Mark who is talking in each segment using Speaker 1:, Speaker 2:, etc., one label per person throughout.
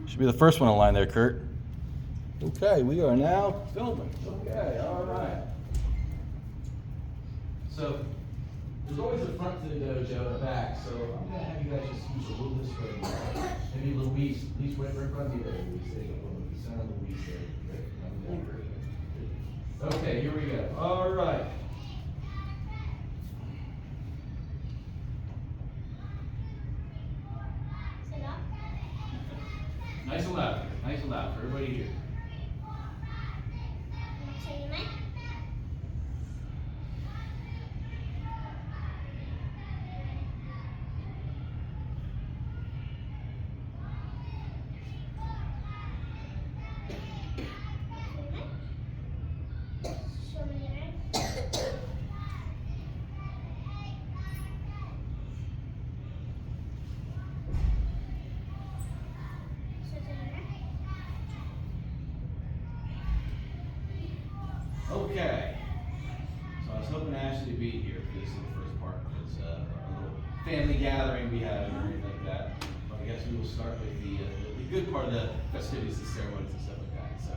Speaker 1: Should be the first one in line there, Kurt. Okay, we are now filming. Okay, all right. So, there's always a front to the dojo and a back, so I'm going to have you guys just use a little this way. Maybe Luis right in front of you there. Luis, there you go. Luis, center Luis there. Okay, here we go. All right. Nice and loud. Nice and loud for everybody here. Okay, so I was hoping Ashley would be here for this little first part. It's a little family gathering we have and everything like that. But I guess we will start with the good part of the festivities and ceremonies and stuff like that. So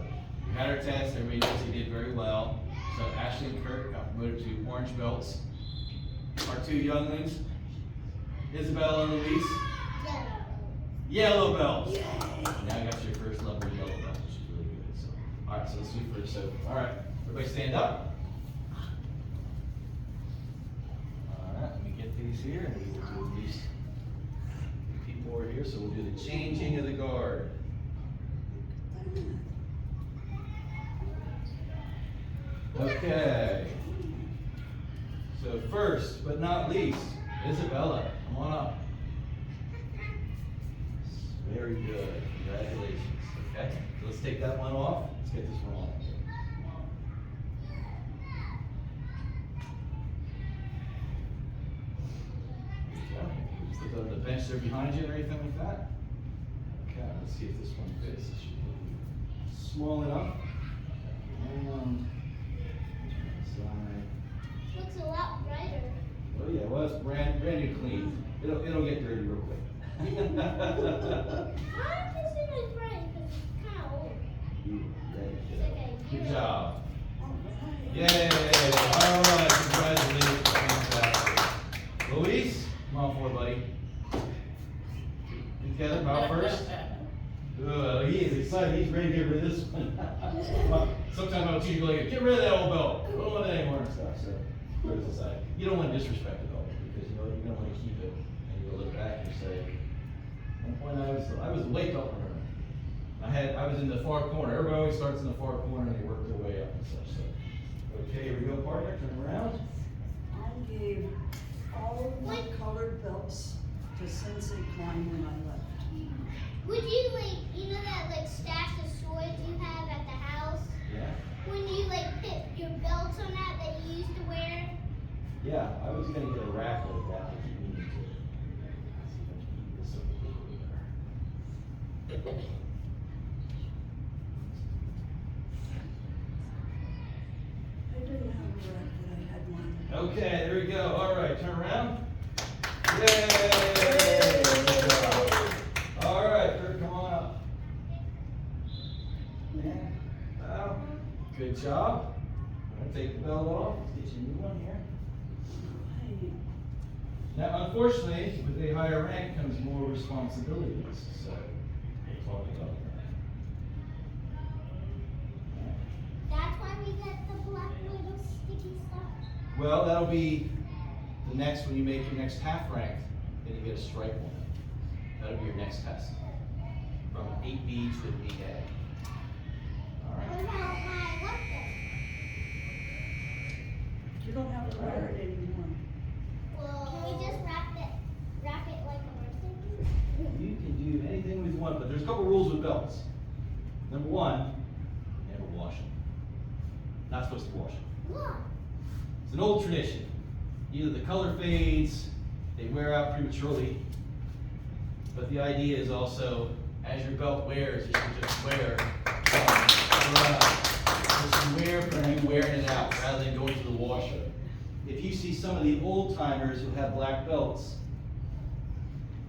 Speaker 1: we had our test, everybody knows they did very well. So Ashley and Kurt got promoted to orange belts. Our two younglings, Isabella and Luis, yellow belts. Yay. Now you got your first level of yellow belt, which is really good. So, all right, so let's do first. So, all right. Everybody stand up. All right, let me get these here, and we will do these people over here. So we'll do the changing of the guard. Okay. So first, but not least, Isabella, come on up. Very good. Congratulations. Okay. So let's take that one off. Let's get this one on. The bench there behind you and everything like that. Okay, let's see if this one fits. It should be small enough. And side.
Speaker 2: Looks a lot brighter.
Speaker 1: Oh yeah, well it's brand new clean. It'll get dirty real quick.
Speaker 2: I think it's bright because it's kind of old.
Speaker 1: Good job. Yay! All right, congratulations. Fantastic. Luis, come on forward, buddy. Together, bow first. He is excited. He's ready to get rid of this one. Sometimes I'll teach you like, get rid of that old belt. I don't want it anymore and stuff. So, put it aside. You don't want to disrespect the belt because you know you're gonna want to keep it. And you'll look back and say, at one point I was the weight belt runner. I was in the far corner. Everybody always starts in the far corner and they work their way up and such. So, okay, here we go, partner. Turn around.
Speaker 3: I gave all of my colored belts to Sensei Klein when I left.
Speaker 2: Would you that stash of swords you have at the house?
Speaker 1: Yeah.
Speaker 2: When you put your belts on that you used to wear?
Speaker 1: Yeah, I was gonna get a rack like that if you needed to.
Speaker 3: I didn't have a rack, but I had mine.
Speaker 1: Okay, there we go. All right, turn around. Yay! All right, Kurt, come on up. Yeah. Wow. Good job. I'm gonna take the belt off. Let's get you a new one here. Now, unfortunately, with a higher rank comes more responsibilities. So we'll talk about that.
Speaker 2: That's why we get the black little sticky stuff.
Speaker 1: Well, that'll be the next when you make your next half rank, then you get a stripe on it. That'll be your next test. From 8B to 8A. All
Speaker 2: What
Speaker 1: right.
Speaker 2: about my weapon?
Speaker 3: You don't have to wear it anymore.
Speaker 2: Well, can we just wrap it like a birthday?
Speaker 1: You can do anything with one, but there's a couple rules with belts. Number one, never wash them. Not supposed to wash them.
Speaker 2: What?
Speaker 1: It's an old tradition. Either the color fades, they wear out prematurely, but the idea is also, as your belt wears, you should just wear just wear from you wearing it out rather than going to the washer. If you see some of the old timers who have black belts,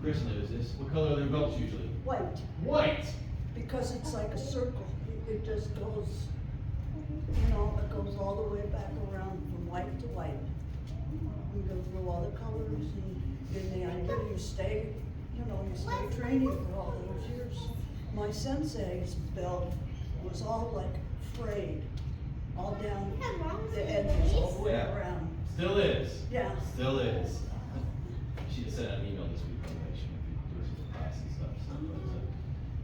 Speaker 1: Chris knows this, what color are their belts usually?
Speaker 3: White.
Speaker 1: White.
Speaker 3: because it's like a circle. It just goes, you know, it goes all the way back around from white to white. You go through all the colors, and in the idea you stay, you know, you stay training for all those years. My sensei's belt was all like frayed, all down the edges, all the way
Speaker 1: Yeah.
Speaker 3: around.
Speaker 1: Still is.
Speaker 3: Yeah.
Speaker 1: Still is. She just sent an email this week, by the way, she might be doing some class and stuff, so, but,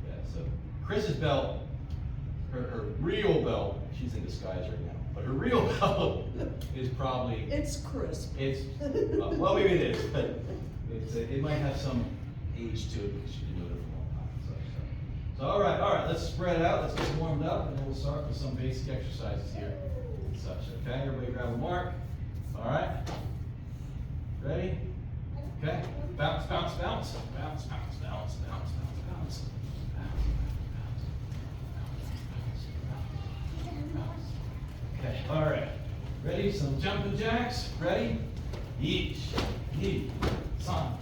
Speaker 1: yeah, so, Chris's belt, her real belt, she's in disguise right now, but her real belt is probably,
Speaker 3: It's crisp.
Speaker 1: it's, well, maybe it is, but it might have some age to it, because she's been doing it for a long time, so, all right, let's spread out, let's get warmed up, and then we'll start with some basic exercises here, and such, okay, everybody grab a mark, all right, ready? Okay, bounce, bounce, bounce, bounce, bounce, bounce, bounce, bounce, bounce, bounce. Okay, all right. Ready? Some jumping jacks. Ready? Each, knee, san,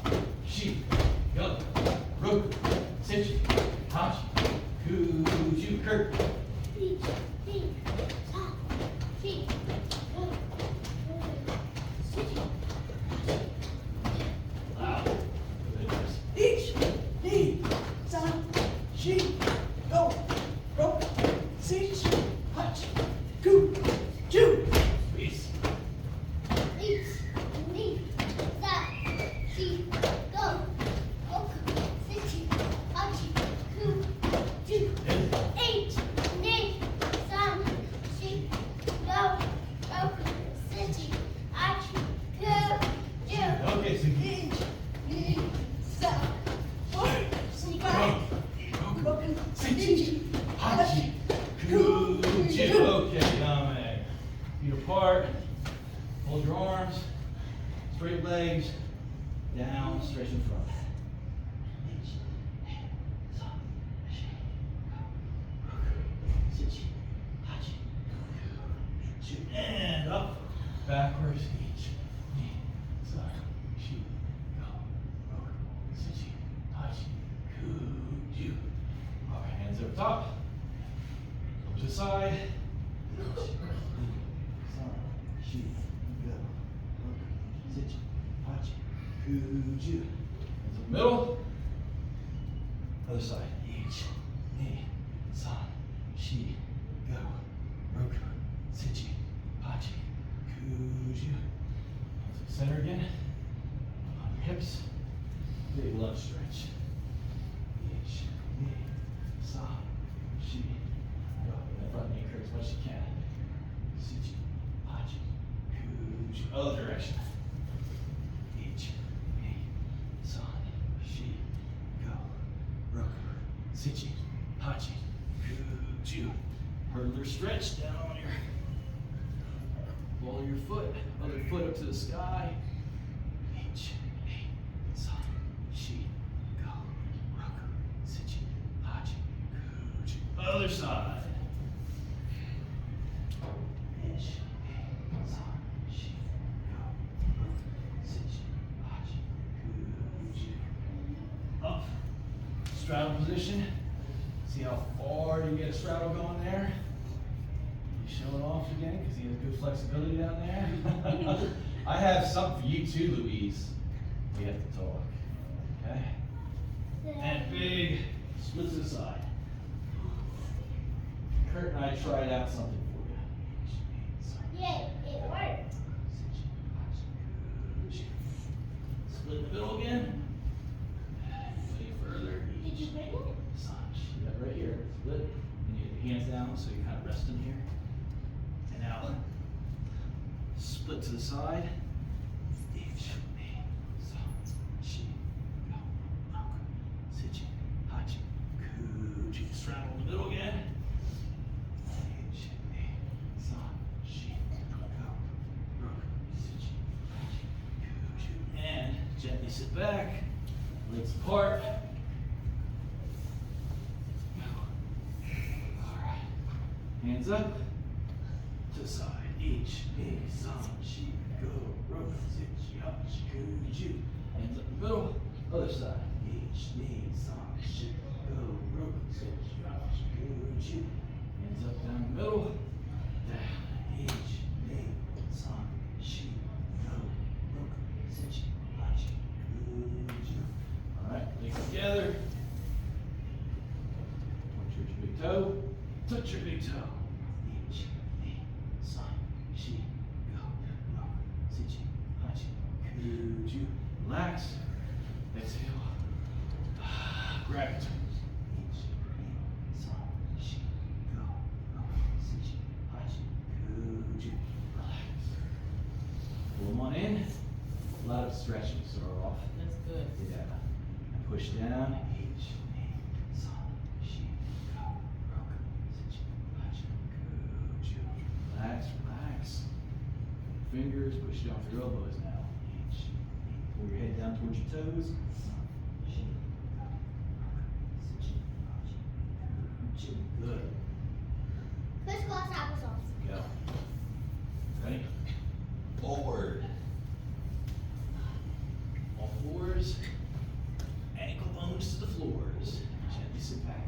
Speaker 1: shi, go, roku, senshi, hachi, kuju, kurt.
Speaker 3: Each, knee, san, shi, go, roku, sich, hach, ku, ju.
Speaker 1: Squeeze. Okay, so
Speaker 3: Each, knee, san, roku,
Speaker 1: Senshi, hachi, kuju. Okay, yame. Feet apart. Hold your arms. Straight legs. Down, stretch in front. And up. Backwards. Each. Knee. San. Shi. Go. Roku. Senshi. Hachi. Kuju. All right, hands up top. Go to the side. San. Shi. Go. Roku. Senshi. Hachi. Kuju. Hands up middle. Other side. Each. Knee. San. Shi. Go. Roku. Senshi. Hachi. Kuju. Hands up center again. On your hips. Big lunge stretch. Each. Knee. San. Shi. Go. And that front knee curve as much as you can. Senshi. Hachi. Kuju. Other direction. Each. Knee. San. Shi. Go. Roku. Senshi. Hachi. Kuju. Hurdler stretch down on your ball of your foot. Other foot up to the sky. Each. Knee. San. Shi. Go. Roku. Senshi. Hachi. Kuju. Other side. Each. Knee. San. Shi. Go. Roku. Senshi. Hachi. Kuju. Up. Straddle position. See how far you get a straddle going there? He's showing off again because he has good flexibility down there. I have something for you too, Louise. We have to talk. Okay? And big split to the side. Kurt and I tried out something for you.
Speaker 2: Yeah, it worked.
Speaker 1: Split in the middle again. Way further.
Speaker 2: Did you bring it?
Speaker 1: That right here. Split. And you get your hands down so you're kind of resting here. And now split to the side. Each. Knee. San. Shi. Go. Roku. Senshi. Hachi. Kuju. Straddle in the middle again. Each. Knee. San. Shi. Go. Roku. Senshi. Hachi. Kuju. And gently sit back. Legs apart. Hands up, to the side. Each, knee, san, shi, go, roku, senshi, hachi, kuju. Hands up the middle, other side. Each, knee, san, shi, go, roku, senshi, toe, touch your big toe. Ich, ni, san, shi, go, roku, sechi, hachi, kuju. Relax. Exhale. Grab your toes. Ich, ni, san, shi, go, roku, sechi, hachi, kuju. Relax. Pull them on in. A lot of stretching to start off.
Speaker 4: That's good.
Speaker 1: Yeah. And push down. Ich, ni, san, shi, go, roku, sechi, hachi, kuju. Relax, relax. Fingers, push down for your elbows now. Ich, ni. Pull your head down towards your toes. San, shi, go, roku, sechi, hachi, kuju. Good.
Speaker 2: Crisscross applesauce.
Speaker 1: Go. Ready? Forward. All fours. Ankle bones to the floors. Gently sit back.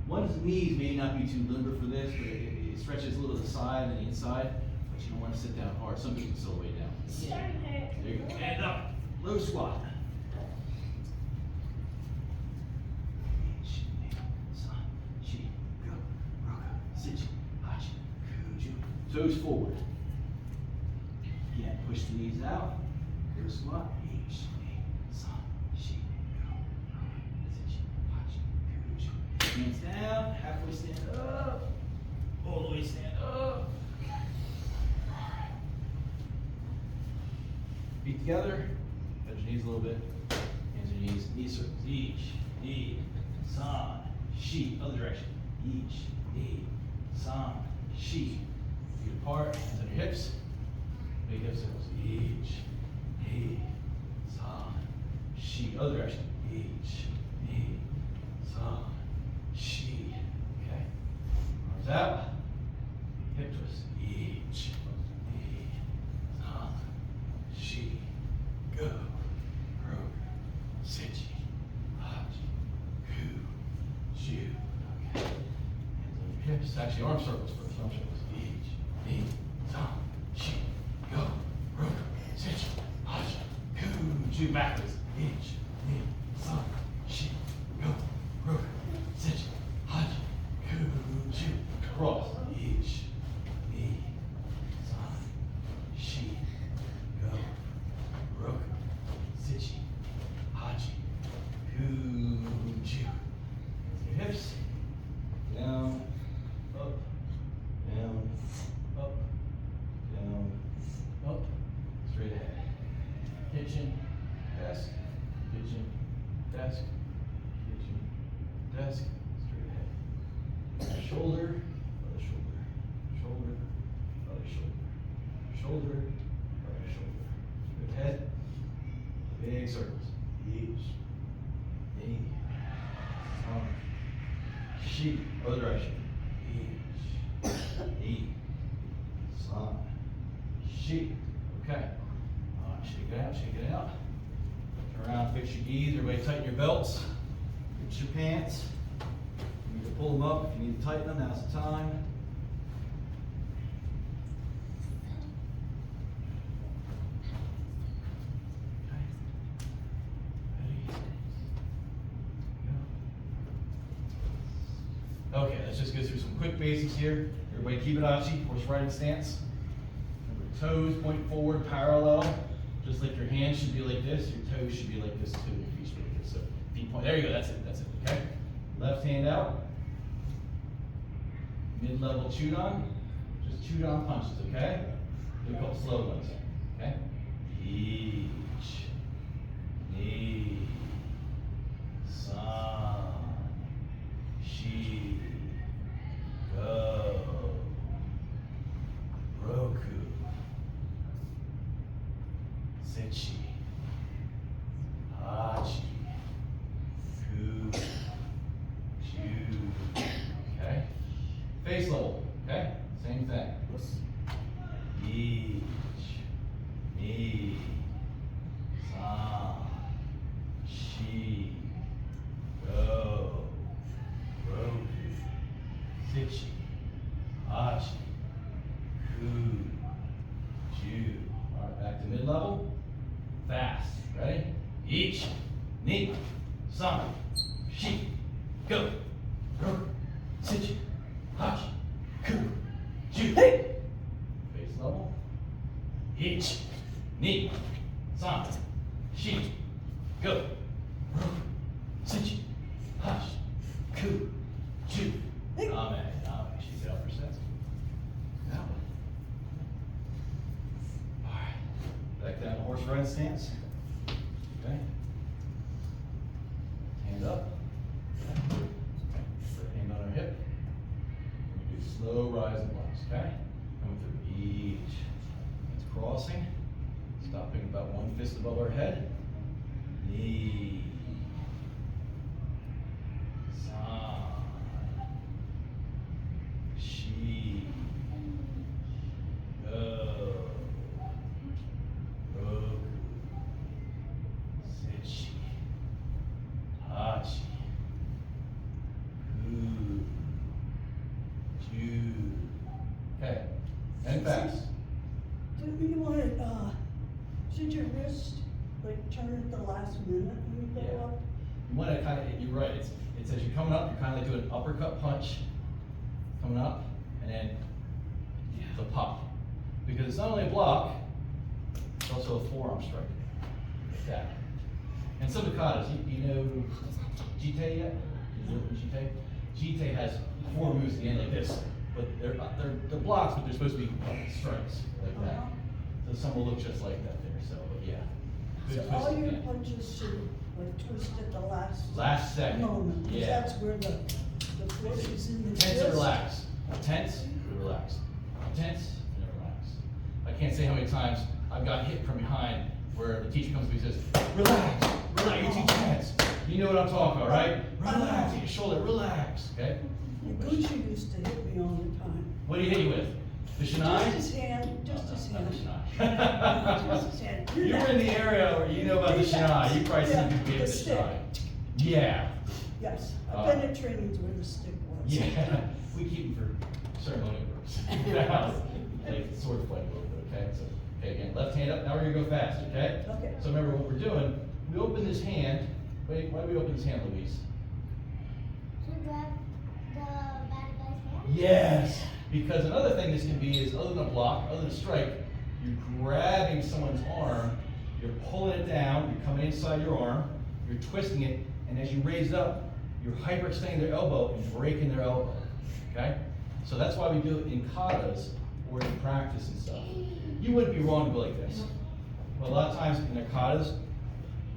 Speaker 1: One's knees may not be too limber for this, but it stretches a little to the side and the inside, but you don't want to sit down hard. Some people still way down.
Speaker 2: Starting to hurt.
Speaker 1: There you go. And up. Low squat. Toes forward. Again, push the knees out. Low squat. Hands down, halfway stand up, all the way stand up. Feet together, bend your knees a little bit. Hands on your knees, knee circles. Each, knee, san, shi. Other direction. Each, knee, san, shi. Feet apart, hands on your hips. Big hip circles. Each, knee, san, shi. Other direction. Each, knee, san, shi. Okay. Arms out. Hip twist. Each, knee, san, shi. Go. Roku, sechi, hachi, kuju. Okay. Hands on your hips. Actually, arm circles first. Arm circles. Each, knee, san, shi. Go. Roku, sechi, hachi, kuju. Backwards. Each, knee, san, shi. Go. Roku, sechi, hachi, kuju. Cross. Each, knee, san, shi. Go. Roku, sechi, hachi, kuju. Your hips. Down, up, down, up, down, up. Straight ahead. Kitchen, desk, kitchen, desk, kitchen, desk. Straight ahead. Shoulder, other shoulder, shoulder, other shoulder, shoulder, other shoulder. Straight ahead. Big circles. Each, knee, san, shi. Other direction. Each, knee, san, shi. Okay. Shake it out, shake it out. Turn around, fix your knees. Everybody tighten your belts. Fix your pants. You need to pull them up. If you need to tighten them, now's the time. Okay. Ready? Go. Okay, let's just go through some quick basics here. Everybody keep it achi, horse riding stance. Remember, toes point forward, parallel. Just like your hands should be like this, your toes should be like this too. Your feet should be like this. So feet point. There you go. That's it. That's it. Okay. Left hand out. Mid-level chudan. Just chudan punches. Okay. Do a couple slow ones. Okay. Each, knee, san, shi. Go. Roku. Sechi. Hachi. Kuju. Okay. Face level. Okay. Same thing. Each. Knee. San. Shi. Go. Roku. Sechi. Hachi. Kuju. Alright, back to mid-level. Fast. Ready? Ich, ni, san, shi, go. Rur, sich, hach, ku, ju. Face level. Ich, ni, san, shi, go. Rur, sich, hach, ku, ju. Amen. Amen. She's out for sense. Now. All right. Back down to horse riding stance. Okay. Hand up. Put hand on our hip. We do slow rise and blocks, okay? Coming through each. It's crossing. Stopping about one fist above our head. Knee. San. Shi. Go. Roku. Sechi. Hachi. Ku. Ju. Okay. And fast.
Speaker 3: Do you want it, should your wrist, like, turn at the last minute when you
Speaker 1: Yeah.
Speaker 3: go up?
Speaker 1: You want to kind of, you're right, it's as you're coming up, you're kind of like doing an uppercut punch, coming up, and then the pop. Because it's not only a block, it's also a forearm strike, like that. And some katas, you know Jite yet? You know Jite? Jite has 4 moves at the end like this, but they're blocks, but they're supposed to be strikes, like that. So some will look just like that there, so, but yeah. Good
Speaker 3: So
Speaker 1: twist
Speaker 3: all
Speaker 1: at the
Speaker 3: your
Speaker 1: end.
Speaker 3: punches should, like, twist at the last
Speaker 1: Second,
Speaker 3: moment, 'cause
Speaker 1: yeah.
Speaker 3: that's where the force is in the
Speaker 1: Tense
Speaker 3: wrist.
Speaker 1: and relax. Tense, relax. Tense, and relax. I can't say how many times I've got hit from behind where the teacher comes to me and says, relax, relax, you're too tense. You know what I'm talking about, right? Relax, hit your shoulder, relax, okay?
Speaker 3: Gucci used to hit me all the time.
Speaker 1: What do you hit you with? The
Speaker 3: Just
Speaker 1: Shinai?
Speaker 3: his hand, just his
Speaker 1: Not
Speaker 3: hand.
Speaker 1: the Shinai.
Speaker 3: Just his hand.
Speaker 1: You're in the area where you know about the Shinai. You probably
Speaker 3: Yeah,
Speaker 1: seen people get
Speaker 3: the
Speaker 1: the
Speaker 3: stick.
Speaker 1: Shinai. Yeah.
Speaker 3: Yes,
Speaker 1: Uh,
Speaker 3: I've been at trainings where the stick was.
Speaker 1: Yeah, we keep them for ceremonial purposes. Like sword fight a little bit, okay? So, okay, again, left hand up, now we're gonna go fast, okay?
Speaker 3: Okay.
Speaker 1: So remember what we're doing, we open this hand, wait, why do we open this hand, Louise?
Speaker 2: To grab the bad guy's hand?
Speaker 1: Yes, because another thing this can be is, other than a block, other than a strike, you're grabbing someone's arm, you're pulling it down, you're coming inside your arm, you're twisting it, and as you raise it up, you're hyperextending their elbow and breaking their elbow, okay? So that's why we do it in katas or in practice and stuff. You wouldn't be wrong to go like this. But a lot of times in their katas,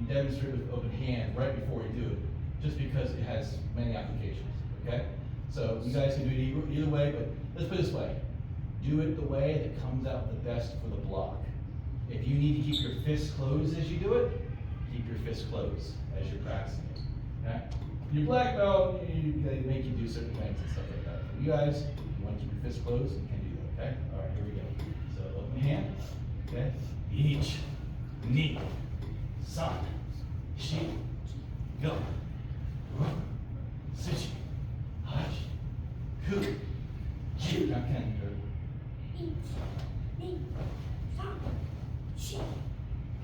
Speaker 1: you demonstrate with open hand right before you do it, just because it has many applications, okay? So you guys can do it either way, but let's put it this way. Do it the way that comes out the best for the block. If you need to keep your fists closed as you do it, keep your fists closed as you're practicing it, okay? Your black belt, they make you do certain things and stuff like that. For you guys, you want to keep your fists closed, you can do that, okay? All right, here we go. So open hand, okay? Ich, ni, san, shi, go. Sichi, hachi, ku, ji. Now can you
Speaker 2: Each, knee, san, shi,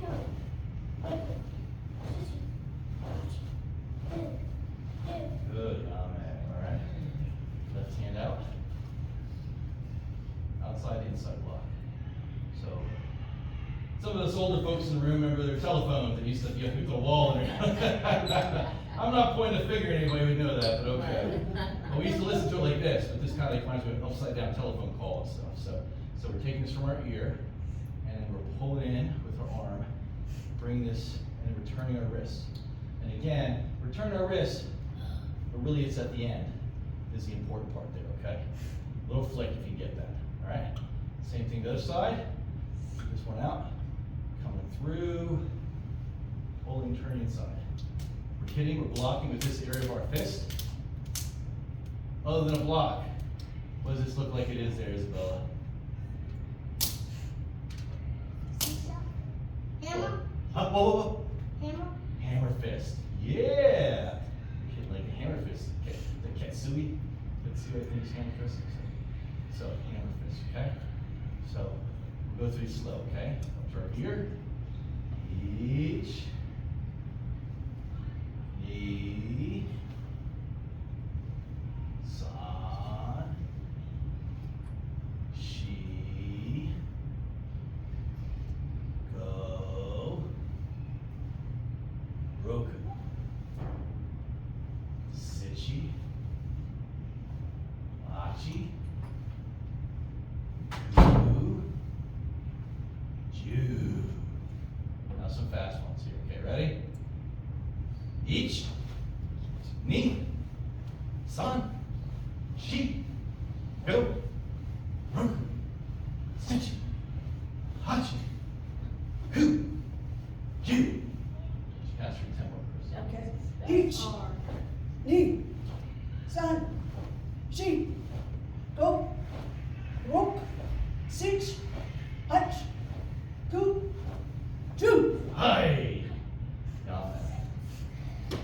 Speaker 2: go.
Speaker 1: Good, amen, all right. Left hand out. Outside, inside block. So, some of us older folks in the room remember their telephones that used to be up to the wall. I'm not pointing a finger at anybody who would know that, but okay. Well, we used to listen to it like this, but this kind of reminds me of an upside down telephone call and stuff. So we're taking this from our ear, and then we're pulling in with our arm, bring this, and then we're turning our wrist. And again, we're turning our wrist, but really it's at the end, is the important part there, okay? A little flick if you get that, all right? Same thing the other side. This one out, coming through, pulling, turning inside. We're hitting, we're blocking with this area of our fist. Other than a block, what does this look like it is there, Isabella?
Speaker 2: Hammer?
Speaker 1: Whoa.
Speaker 2: Hammer?
Speaker 1: Hammer fist. Yeah! You're hitting like a hammer fist. Okay. The Katsui. Katsui, I think is hammer fist. So, hammer fist, okay? So, we'll go through these slow, okay? Up to our ear. some fast ones here. Okay, ready? Each, ni, san, shi, go, roku, sechi, hachi, hu, ju. Pass through tempo, Chris.
Speaker 3: Okay. Each, ni, san, shi, go, roku, sechi, hachi, hu, ju.
Speaker 1: Hi. Got that.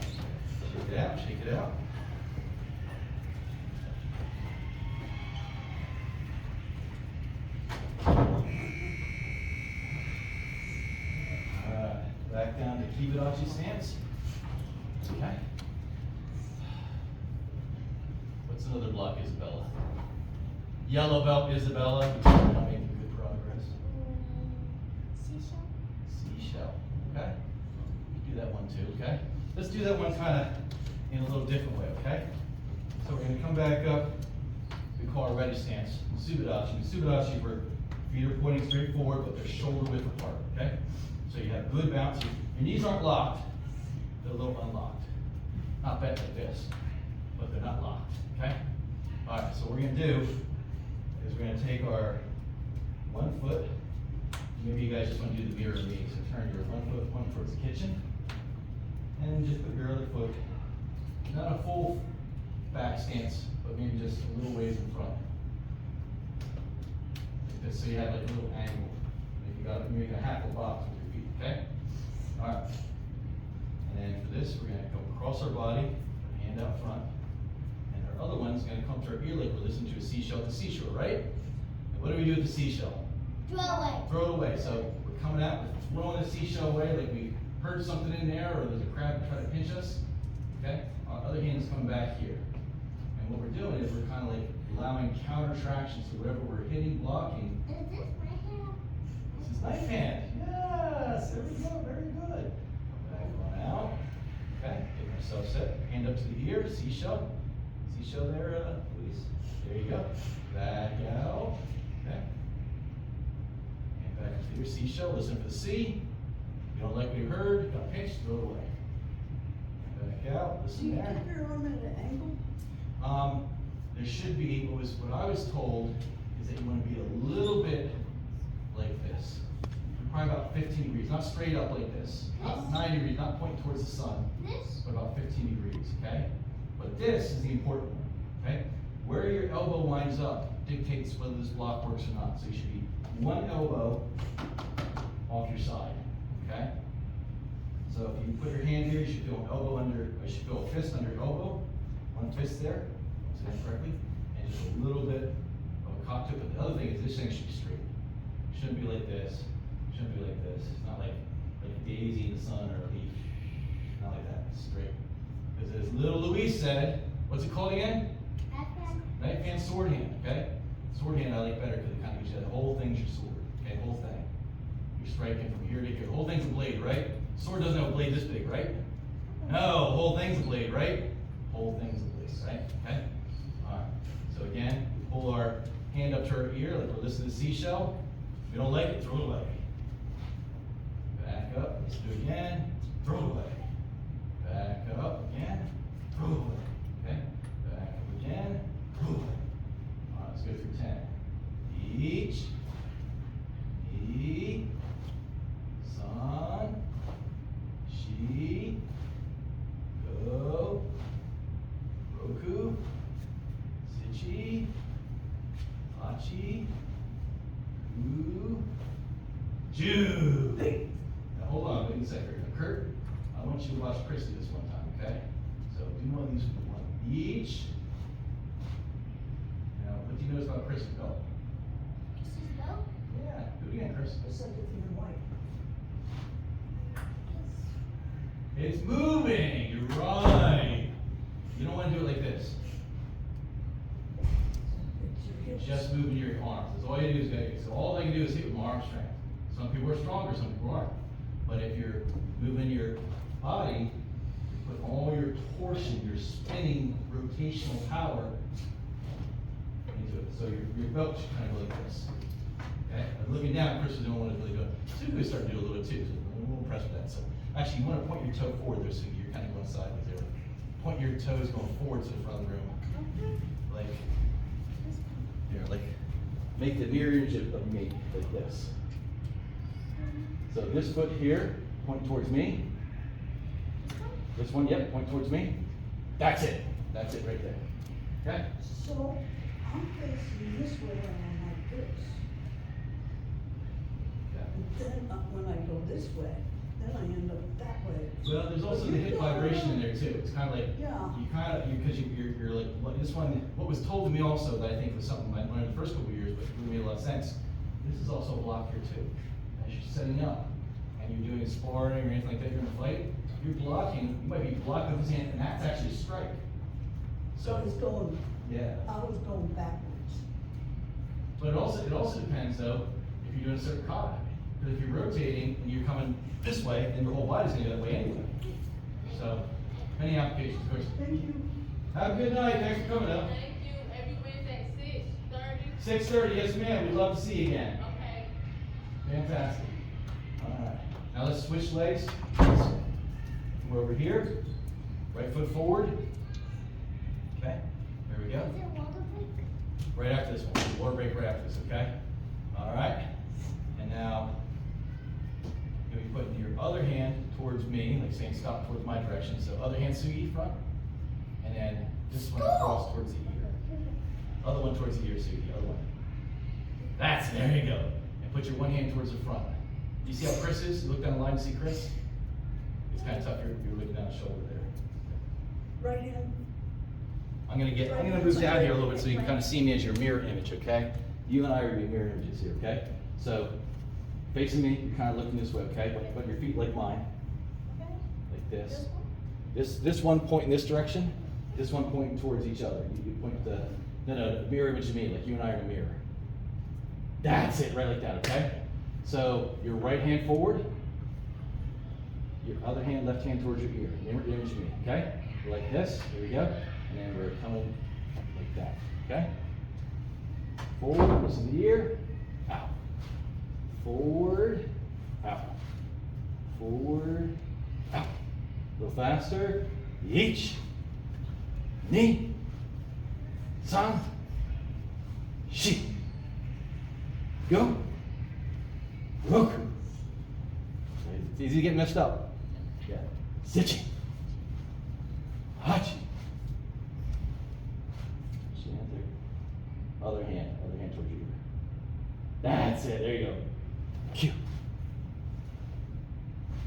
Speaker 1: Shake it out, shake it out. Alright, back down to Kibidachi stance. Okay. What's another block, Isabella? Yellow belt, Isabella. Not making good progress.
Speaker 2: Seashell?
Speaker 1: Seashell, okay? Do that one too, okay? Let's do that one kind of in a little different way, okay? So we're gonna come back up, we call our ready stance, Subidachi. Subidachi, where feet are pointing straight forward, but they're shoulder width apart, okay? So you have good bounce. Your knees aren't locked, they're a little unlocked. Not bent like this, but they're not locked, okay? All right, so what we're gonna do is we're gonna take our one foot. Maybe you guys just want to do the mirror of me. So turn your one towards the kitchen. And just put your other foot, not a full back stance, but maybe just a little ways in front. Like this, so you have like a little angle. If you got maybe a half a box with your feet, okay? Alright. And then for this, we're gonna go across our body, hand out front. And our other one's gonna come to our ear like we're listening to a seashell at the seashore, right? And what do we do with the seashell?
Speaker 2: Throw away.
Speaker 1: Throw it away. So we're coming out, we're throwing the seashell away like we heard something in there or there's a crab trying to pinch us. Okay? Our other hand is coming back here. And what we're doing is we're kind of like allowing counter traction. So whatever we're hitting, blocking.
Speaker 2: Is this my hand?
Speaker 1: This is knife hand. Yes! There we go. Very good. Back on out. Okay? Getting ourselves set. Hand up to the ear. Seashell. Seashell there, Luis. There you go. Back out. Okay? Back to your seashell, listen for the C. You don't like what you heard, got pinched, throw it away. Back out,
Speaker 3: Do
Speaker 1: listen
Speaker 3: you
Speaker 1: there.
Speaker 3: keep your arm at an angle?
Speaker 1: There should be, what I was told is that you want to be a little bit like this. Probably about 15 degrees, not straight up like this. Not 90 degrees, not pointing towards the sun,
Speaker 2: This?
Speaker 1: but about 15 degrees, okay? But this is the important one, okay? Where your elbow winds up dictates whether this block works or not. So you should be one elbow off your side, okay? So if you put your hand here, you should feel an elbow under, or you should feel a fist under your elbow, one fist there, say that correctly, and just a little bit of a cock to it. But the other thing is this thing should be straight. It shouldn't be like this, it shouldn't be like this. It's not like a daisy in the sun or a leaf, not like that, it's straight. Because as little Louise said, what's it called again? Knife hand, sword hand, okay? Sword hand I like better because it kind of gives you that whole thing's your sword, okay? Whole thing. You're striking from here to here. The whole thing's a blade, right? Sword doesn't have a blade this big, right? No, whole thing's a blade, right? Whole thing's a blade, right? Okay? Alright. So again, we pull our hand up to our ear like we're listening to seashell. If you don't like it, throw it away. Back up, let's do it again. Throw it away. Back up again. Throw it away. Okay? Back up again. Throw it away. Alright, let's go through 10. Each. Ni. San. Shi. Go. Roku. Sichi. Hachi. Hu. Ju. Now hold on, wait a second. Kurt, I want you to watch Christy this one time, okay? So do one of these one each. Now, what do you notice about Christy? Go.
Speaker 2: Kisses go?
Speaker 1: Yeah, do it again, Chris.
Speaker 3: It's like it's in white.
Speaker 1: It's moving. You're right. You don't want to do it like this.
Speaker 3: It's your hips.
Speaker 1: Just moving your arms. That's all you do is get. So all I can do is hit with my arm strength. Some people are stronger, some people aren't. But if you're moving your body, you put all your torsion, your spinning rotational power into it. So your belt should kind of go like this. Okay? I'm looking down, Chris is the only one that's really good. So we start to do a little bit too. So we'll press stress with that. So actually, you want to point your toe forward there, so you're kind of going sideways there. Point your toes going forward to the front of the room. Like, here, like, make the mirror image of me, like this. So this foot here, point towards me. This one, yep, point towards me. That's it. That's it right there. Okay?
Speaker 3: So, I'm facing this way and I'm like this.
Speaker 1: Yeah.
Speaker 3: And then when I go this way, then I end up that way.
Speaker 1: Well, there's also the hip vibration in there too. It's kind of like,
Speaker 3: Yeah.
Speaker 1: because you're like, this one, what was told to me also that I think was something I learned the first couple of years, but it really made a lot of sense. This is also a block here too. As you're setting up and you're doing sparring or anything like that, you're in a fight, you're blocking, you might be blocking with this hand, and that's actually a strike.
Speaker 3: So I was going,
Speaker 1: Yeah.
Speaker 3: I was going backwards.
Speaker 1: But it also depends though, if you're doing a certain kata. Because if you're rotating and you're coming this way, then your whole body's gonna go that way anyway. So, many applications, of course.
Speaker 3: Thank you.
Speaker 1: Have a good night, thanks for coming up.
Speaker 4: Thank you. Every Wednesday at 6:30.
Speaker 1: 6:30, yes ma'am, we'd love to see you again.
Speaker 4: Okay.
Speaker 1: Fantastic. Alright, now let's switch legs. Come over here, right foot forward. Okay, there we go.
Speaker 2: Is there water break?
Speaker 1: Right after this one, water break right after this, okay? Alright, and now, you'll be putting your other hand towards me, like saying stop towards my direction, so other hand Sugi front, and then this one across towards the ear. Other one towards the ear, Sugi, other one. That's it, there you go. And put your one hand towards the front. You see how Chris is? You look down the line to see Chris? It's kind of tough, you're looking down the shoulder there.
Speaker 3: Right hand.
Speaker 1: I'm gonna move down here a little bit so you can kind of see me as your mirror image, okay? You and I are your mirror images here, okay? So, facing me, you're kind of looking this way, okay? But your feet like mine, like this. This one pointing this direction, this one pointing towards each other. You point the, no, mirror image of me, like you and I are in a mirror. That's it, right like that, okay? So, your right hand forward, your other hand, left hand towards your ear. Mirror image of me, okay? Like this, here we go. And then we're coming like that, okay? Forward, listen to the ear, out. Forward, out. Forward, out. A little faster. Each, ni, san, shi. Go. Roku. It's easy to get messed up. Yeah. Sichi. Hachi. Other hand towards your ear. That's it, there you go. Q.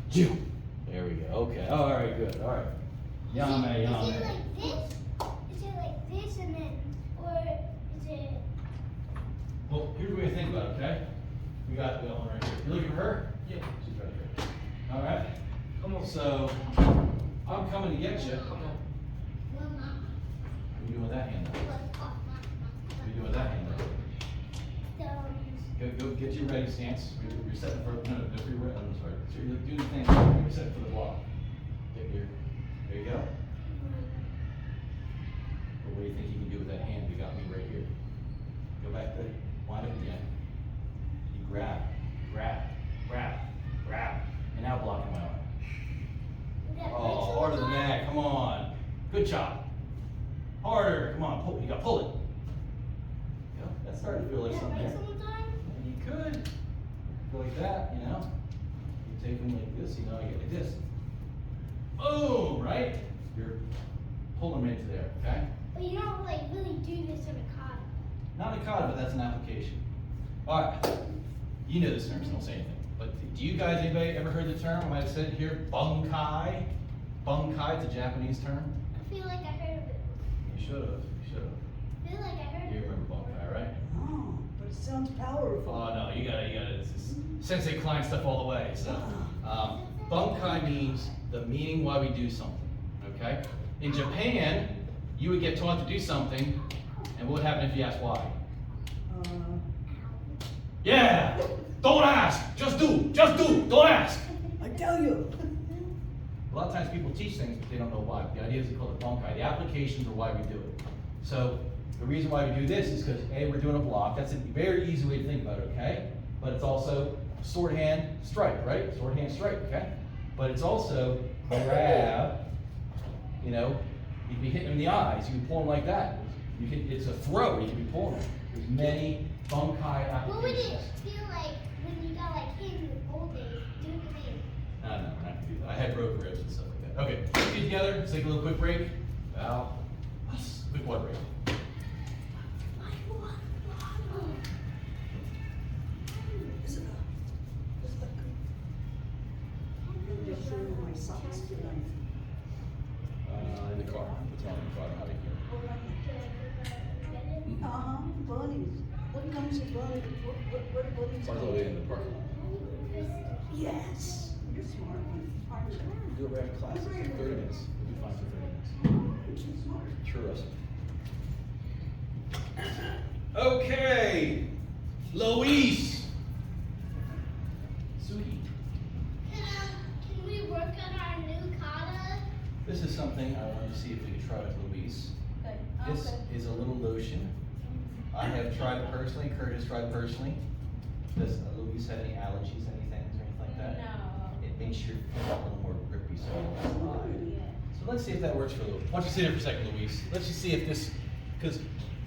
Speaker 1: Ju. There we go, okay, all right, good, all right. Yame,
Speaker 2: Is it
Speaker 1: yame.
Speaker 2: like this? Is it like this and then, or is it?
Speaker 1: Well, here's what we think about it, okay? We got the one right here. You looking for her? Yeah, she's right here. All right, come on. So, I'm coming to get you. Come on.
Speaker 2: Well, not.
Speaker 1: What are you doing with that hand though? What are you doing with that hand though? Go get your ready stance. You're setting for, no, if you're ready, I'm sorry. So you're doing the thing, you're setting for the block. Get here. There you go. But what do you think you can do with that hand? You got me right here. Go back there. Wind up again. You grab, and now blocking my arm. Oh, harder than that. Come on. Good job. Harder. Come on. Pull. You got to pull it. Yeah, that's starting to feel like something there. You could go like that, you know. You take them like this, you know, you get like this. Boom, right? You're pulling them into there, okay?
Speaker 2: But you don't like really do this in a kata.
Speaker 1: Not a kata, but that's an application. All right, you know this term, so don't say anything. But do you guys, anybody ever heard the term? I might have said it here, bunkai. Bunkai, it's a Japanese term.
Speaker 2: I feel like I heard of it.
Speaker 1: You should have,
Speaker 2: I feel like I heard
Speaker 1: You
Speaker 2: of it.
Speaker 1: remember bunkai, right?
Speaker 3: Oh, but it sounds powerful.
Speaker 1: Oh no, you gotta, this is Sensei Klein stuff all the way. So, bunkai means the meaning why we do something, okay? In Japan, you would get taught to do something, and what would happen if you asked why? Yeah! Don't ask! Just do! Don't ask!
Speaker 3: I tell you.
Speaker 1: A lot of times people teach things, but they don't know why. The idea is they call it bunkai. The applications are why we do it. So, the reason why we do this is because, A, we're doing a block. That's a very easy way to think about it, okay? But it's also sword hand strike, right? Sword hand strike, okay? But it's also grab, you know, you can be hitting him in the eyes, you can pull him like that. It's a throw, you can be pulling him. There's many bunkai
Speaker 2: What would it
Speaker 1: applications.
Speaker 2: feel like when you got like hit in the old days? Do it to me.
Speaker 1: No, we're not gonna do that. I had broke ribs and stuff like that. Okay, let's get together, let's take a little quick break. Bow. Quick blood break.
Speaker 3: Is it a good? I'm just showing my socks tonight.
Speaker 1: In the car. What's wrong in the car? How do you
Speaker 3: Uh-huh, bunnies. What comes with bunnies? What bunnies?
Speaker 1: One's all the way in the parking lot.
Speaker 3: Yes. You're smart one, aren't you?
Speaker 1: Do it right after class. It's like 30 minutes. We'll be fine for 30 minutes.
Speaker 3: You're smart.
Speaker 1: Trust. Okay, Luis. Suki.
Speaker 2: Can we work on our new kata?
Speaker 1: This is something I wanted to see if we could try with Luis.
Speaker 4: Okay.
Speaker 1: This is a little lotion. I have tried it personally. Kurt has tried personally. Does Luis have any allergies, anything, or anything like that?
Speaker 4: No.
Speaker 1: It makes your feet a little more grippy, so it won't slide.
Speaker 4: Yeah.
Speaker 1: So let's see if that works for Luis. Why don't you sit there for a second, Luis? Let's just see if this, because a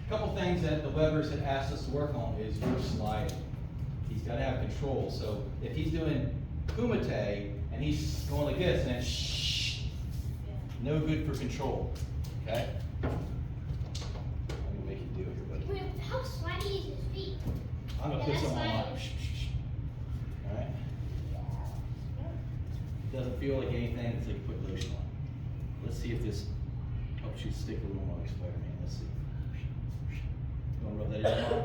Speaker 1: couple things that the Webbers had asked us to work on is your sliding. He's got to have control. So if he's doing kumite and he's going like this and then shh, no good for control. Okay? Let me make you do it here, buddy.
Speaker 2: Wait, how slidey is his feet?
Speaker 1: I'm gonna
Speaker 2: Yeah,
Speaker 1: put
Speaker 2: that's
Speaker 1: some on
Speaker 2: fine.
Speaker 1: mine. Shh, shh, shh. All right. Doesn't feel like anything. It's like put lotion on. Let's see if this helps you stick a little more like Spider-Man. Let's see. You wanna rub that in, Mom?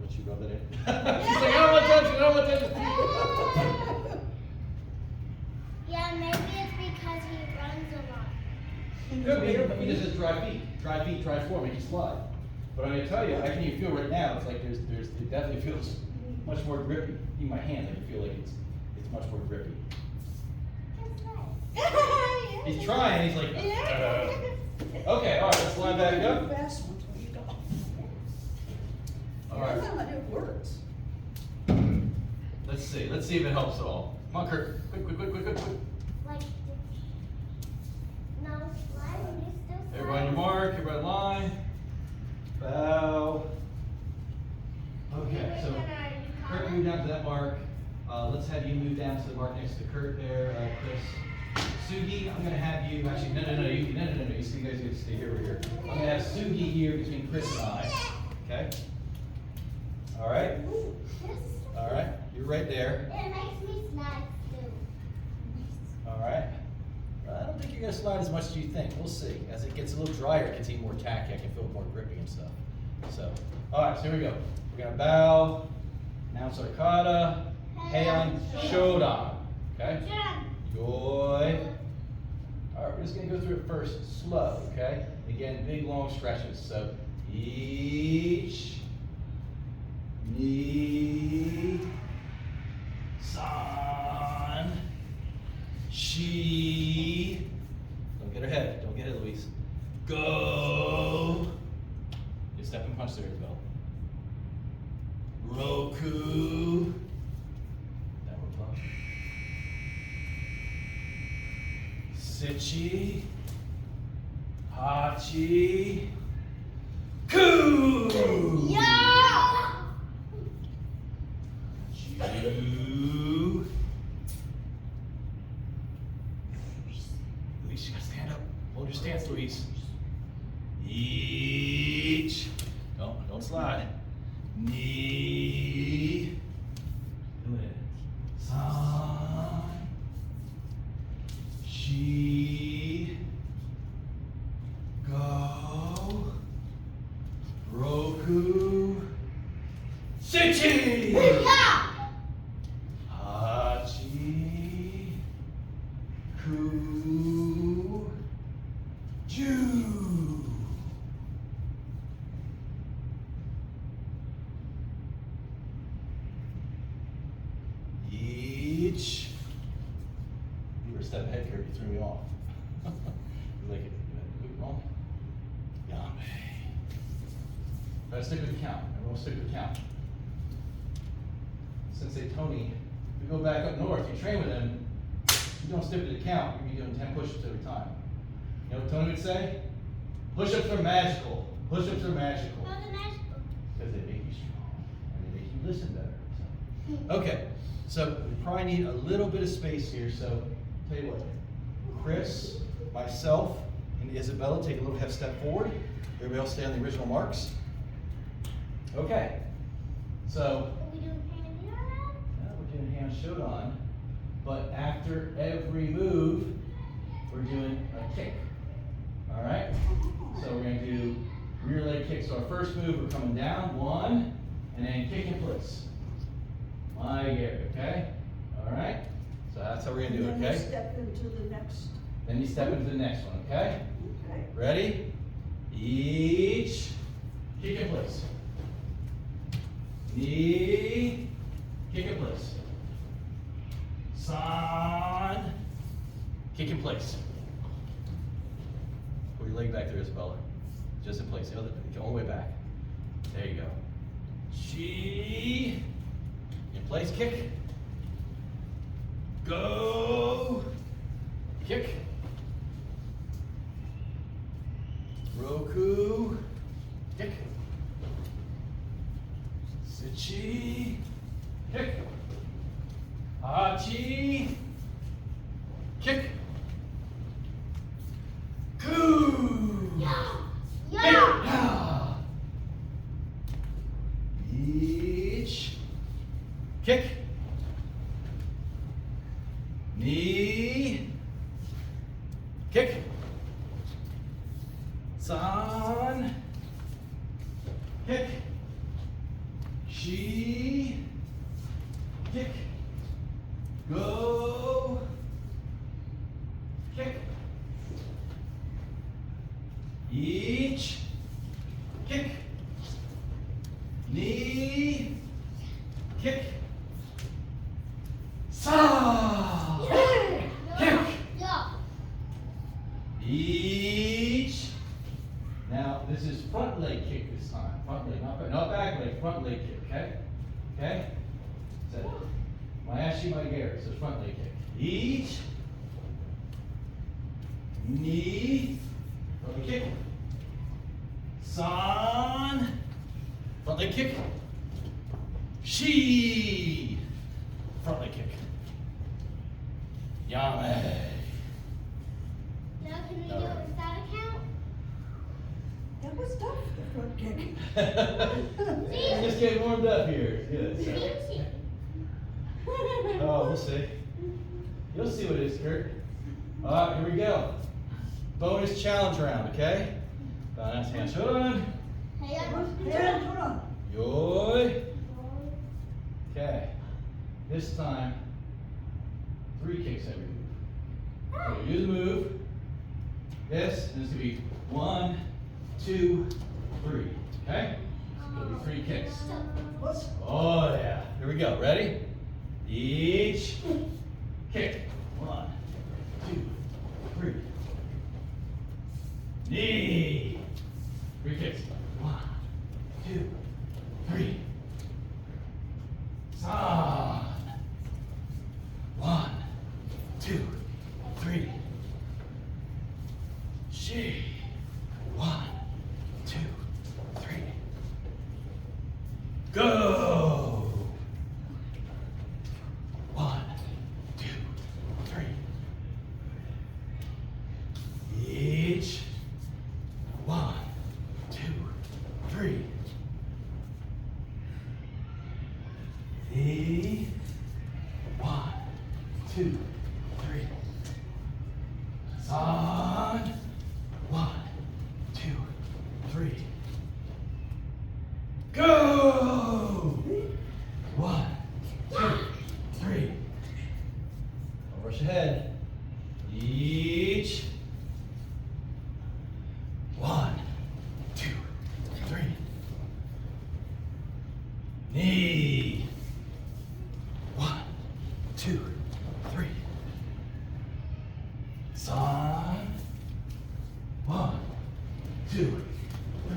Speaker 1: Let you rub that in. She's like, I don't want to touch it. I don't want to touch it.
Speaker 2: Yeah, maybe it's because he runs a lot.
Speaker 1: Could be. He just has dry feet. Dry feet, dry form. Make you slide. But I'm gonna tell you, I can even feel right now. It's like it definitely feels much more grippy. In my hand, I can feel like it's much more grippy. He's trying. He's like. Okay. All right. Let's slide back up.
Speaker 3: Fast ones when you go.
Speaker 1: All right.
Speaker 3: That's how it works.
Speaker 1: Let's see. Let's see if it helps at all. Come on, Kurt. Quick.
Speaker 2: Like, no, sliding is still sliding.
Speaker 1: Everybody on your mark. Everybody in line. Bow. Okay. So Kurt, move down to that mark. Let's have you move down to the mark next to Kurt there, Chris. Sugi, I'm gonna have you actually. No. You see, you guys get to stay here. Over here. I'm gonna have Sugi here between Chris and I. Okay. All right. All right. You're right there.
Speaker 2: It makes me slide too.
Speaker 1: All right. I don't think you're gonna slide as much as you think. We'll see. As it gets a little drier, it gets even more tacky. I can feel it more grippy and stuff. So, all right. So here we go. We're gonna bow. Announce our kata. Heian shodan. Okay. Joy. All right, we're just gonna go through it first, slow, okay? Again, big long stretches. So each knee, san, shi. Don't get her head. Don't get it, Luis. Go. Good step and punch there as well. Roku. Downward punch. Sichi, Hachi, Ku!
Speaker 2: Yeah!
Speaker 1: Ju. Luis, you gotta stand up. Hold your stance, Luis. Each. Don't slide. Knee. Do it. San. She go Roku Sichi Hachi Ku Ju. Each. You were a step ahead, Kurt. You threw me off. Like, move wrong. Yame. Try to stick with the count. Everyone stick with the count. Sensei Tony we go back up north, you train with him, you don't stick to the count, you're gonna be doing 10 push-ups every time. You know what Tony would say? Push-ups are magical. Push-ups are magical.
Speaker 2: How's it magical?
Speaker 1: Because they make you strong and they make you listen better. So. Okay, so we probably need a little bit of space here, so tell you what, Chris, myself, and Isabella take a little half step forward. Everybody else stay on the original marks. Okay, so
Speaker 2: Are we doing hand in hand?
Speaker 1: we're doing hand shotokan, but after every move, we're doing a kick. All right, so we're gonna do rear leg kicks. So our first move, we're coming down, 1, and then kick in place. My Gary, okay? All right, so that's how we're gonna do it,
Speaker 3: And then
Speaker 1: okay?
Speaker 3: you step into the next,
Speaker 1: Then you step into the next one, okay?
Speaker 3: okay?
Speaker 1: Ready? Each, kick in place. Knee, kick in place. San, kick in place. Pull your leg back there, Isabella. Just in place, the other, all the way back. There you go. Chi, in place, kick. Go, kick. Roku, kick. Sichi, kick. Hachi, kick. Koo,
Speaker 2: Yeah.
Speaker 1: kick.
Speaker 2: Yeah.
Speaker 1: Yeah. Each, kick. Knee, kick. San, kick. Shi, kick. Go, kick. Each, kick. Knee, kick. Sa, kick.
Speaker 2: Yeah.
Speaker 1: Each. Now, this is front leg kick this time. Front leg, not back leg, front leg kick, okay? Okay? So, Mayashi Maigari, so front leg kick. Each. Knee. Front leg kick. San. Front leg kick. Shi. Front leg kick. Yame.
Speaker 2: Now can we do it without a count?
Speaker 3: That was tough, the front kick.
Speaker 1: Just getting warmed up here. Good.
Speaker 2: Fancy.
Speaker 1: Oh, we'll see. You'll see what it is, Kurt. All right, here we go. Bonus challenge round, okay? Balance hand shotokan.
Speaker 2: Hey,
Speaker 3: Yeah, hold on.
Speaker 1: Yoi. Okay. This time, 3 kicks every move. So you do the move. This, and this is gonna be 1, 2, 3. Okay? It'll be 3 kicks.
Speaker 3: What's,
Speaker 1: Oh yeah. Here we go. Ready? Each kick. 1, 2, 3. Knee. 3 kicks. 1, 2, 3. San. 1, 2, 3. Shi. 1, 2, 3. Go. 1, 2, 3. Each. 1, 2, 3. Knee. 1, 2, 3. San. 1, 2, 3. Go! 1, 2, 3. Don't rush ahead. Each. 1, 2, 3. Knee. 1, 2, 3. San. 1, 2, 3.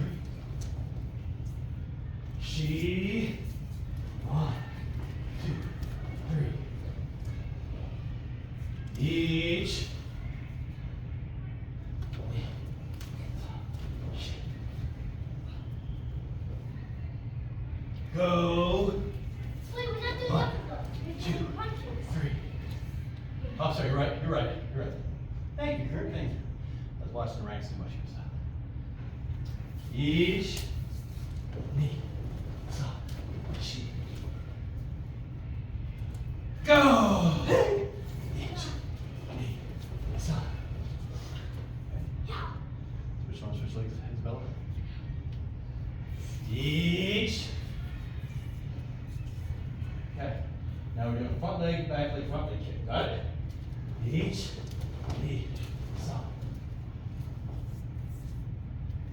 Speaker 1: Shi. 1, 2, 3. each, go,
Speaker 2: Wait, we're not doing
Speaker 1: one,
Speaker 2: that.
Speaker 1: 2, 3. Oh, sorry, you're right, you're right, you're right. Thank you, Kurt, thank you. I was watching the ranks too much. Each, knee, sa, shi. Go! Each, knee, sa.
Speaker 2: Yeah.
Speaker 1: Switch arms, switch legs, Isabella. Each. Okay. Now we're doing front leg, back leg, front leg kick. Got it? Each, knee, sa.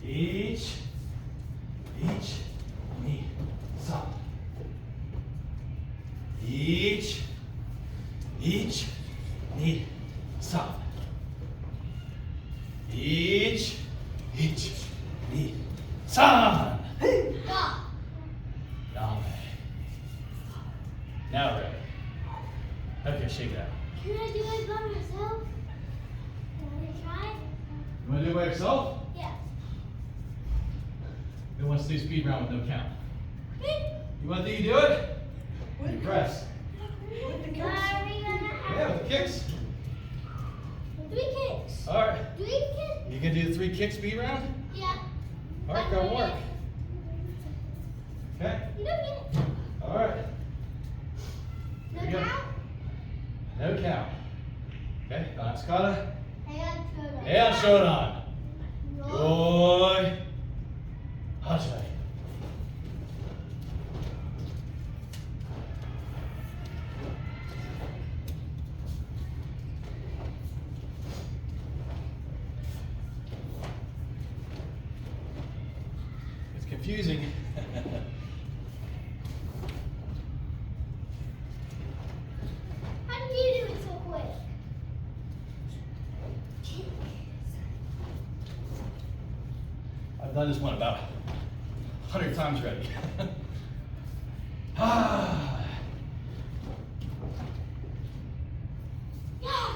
Speaker 1: Each, knee, sa. Each, knee, sa. Each, knee, san.
Speaker 2: Stop.
Speaker 1: Yame. Now ready. Okay, shake it out.
Speaker 2: Can I do it by myself? Can I try?
Speaker 1: You want to do it by yourself?
Speaker 2: Yeah.
Speaker 1: Who wants to do speed round with no count? You want to do it? You press.
Speaker 3: With the
Speaker 2: Are we
Speaker 3: kids.
Speaker 2: gonna have
Speaker 1: Yeah, with the kicks.
Speaker 2: 3 kicks?
Speaker 1: All right.
Speaker 2: 3 kicks?
Speaker 1: You can do the 3 kick speed round?
Speaker 2: Yeah.
Speaker 1: All right, go work. Okay.
Speaker 2: You don't get it.
Speaker 1: All right.
Speaker 2: No
Speaker 1: Here we go.
Speaker 2: count?
Speaker 1: No count. Okay. Skada.
Speaker 2: And
Speaker 1: And shotokan.
Speaker 2: Roll.
Speaker 1: Joy. Hajime. It's confusing.
Speaker 2: How did you do it so quick?
Speaker 1: I've done this one about 100 times already. Ah.
Speaker 2: Yeah.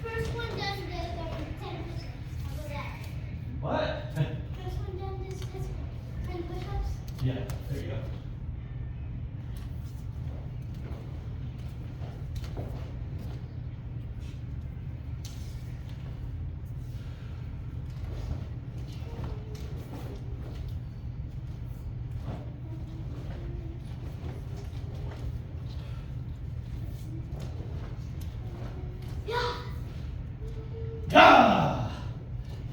Speaker 2: First one does this after 10 push-ups. How about that?
Speaker 1: What?
Speaker 2: First one does this 10 push-ups.
Speaker 1: Yeah, there you go.
Speaker 2: Yeah.
Speaker 1: Ah!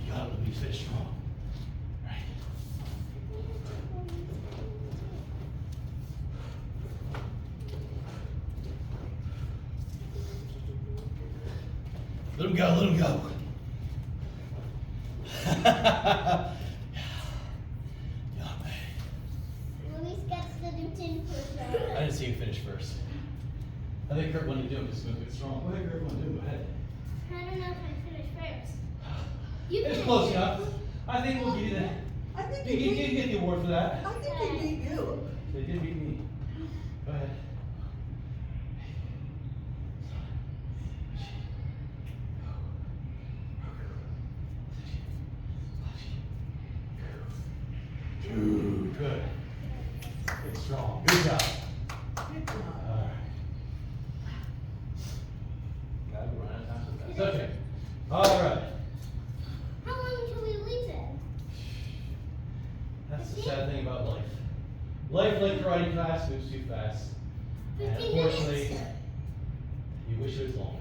Speaker 1: You gotta release it strong. Right. Let him go, let him go.
Speaker 2: Luis gets to do 10 push-ups.
Speaker 1: I didn't see you finish first. I think Kurt wanted to do it because it's going to get strong. What did Kurt want to do? Go ahead.
Speaker 2: I don't know if I finished first. You
Speaker 1: It's
Speaker 2: finished.
Speaker 1: close enough. I think we'll give you that.
Speaker 3: I think
Speaker 1: You
Speaker 3: he
Speaker 1: get the award for that.
Speaker 3: I think he beat you.
Speaker 1: They did beat me. Go ahead. Ooh, good. Good, strong. Good job.
Speaker 3: Good job.
Speaker 1: All right. God, we're running out of time so fast. Okay. All right.
Speaker 2: How long until we leave it?
Speaker 1: That's the sad thing about life. Life, like karate class, moves too fast. And
Speaker 2: 15
Speaker 1: unfortunately,
Speaker 2: minutes.
Speaker 1: you wish it was longer.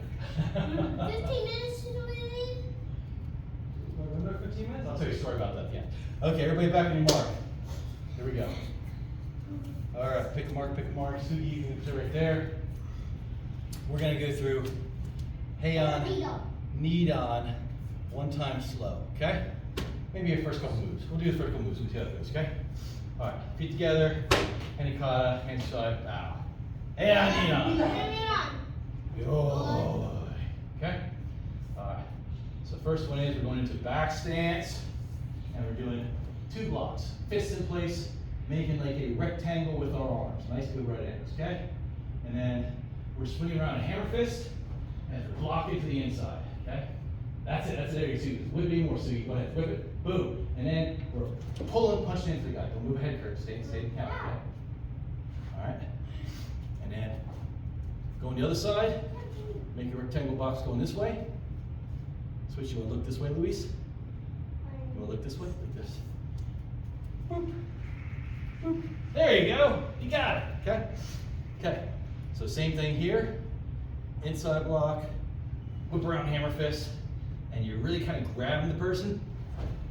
Speaker 2: 15 minutes until we leave?
Speaker 1: Remember 15 minutes? I'll tell you a story about that at the end. Okay, everybody back on your mark. Here we go. All right, pick a mark, pick a mark. Sugi, you can sit right there. We're gonna go through Heian, Nidan, one time slow, okay? Maybe a first couple moves. We'll do the first couple moves, we'll see how it goes, okay? All right, feet together, Henikata, hand side, bow. Heian, Nidan. Yo. Okay? Alright. So first one is we're going into back stance. And we're doing 2 blocks. Fists in place, making like a rectangle with our arms. Nice good right angles, okay? And then we're swinging around a hammer fist and we're blocking to the inside, okay? That's it, there you see. Whip it more, Sugi. Go ahead, whip it, boom. And then we're pulling, punching into the guy. Don't move ahead, Kurt. Stay in count, okay? All right. And then go on the other side. Make a rectangle box going this way. Switch, you want to look this way, Luis? You want to look this way? Like this. Boop. Boop. There you go. You got it, okay? Okay. So same thing here. Inside block, whip around hammer fist, and you're really kind of grabbing the person,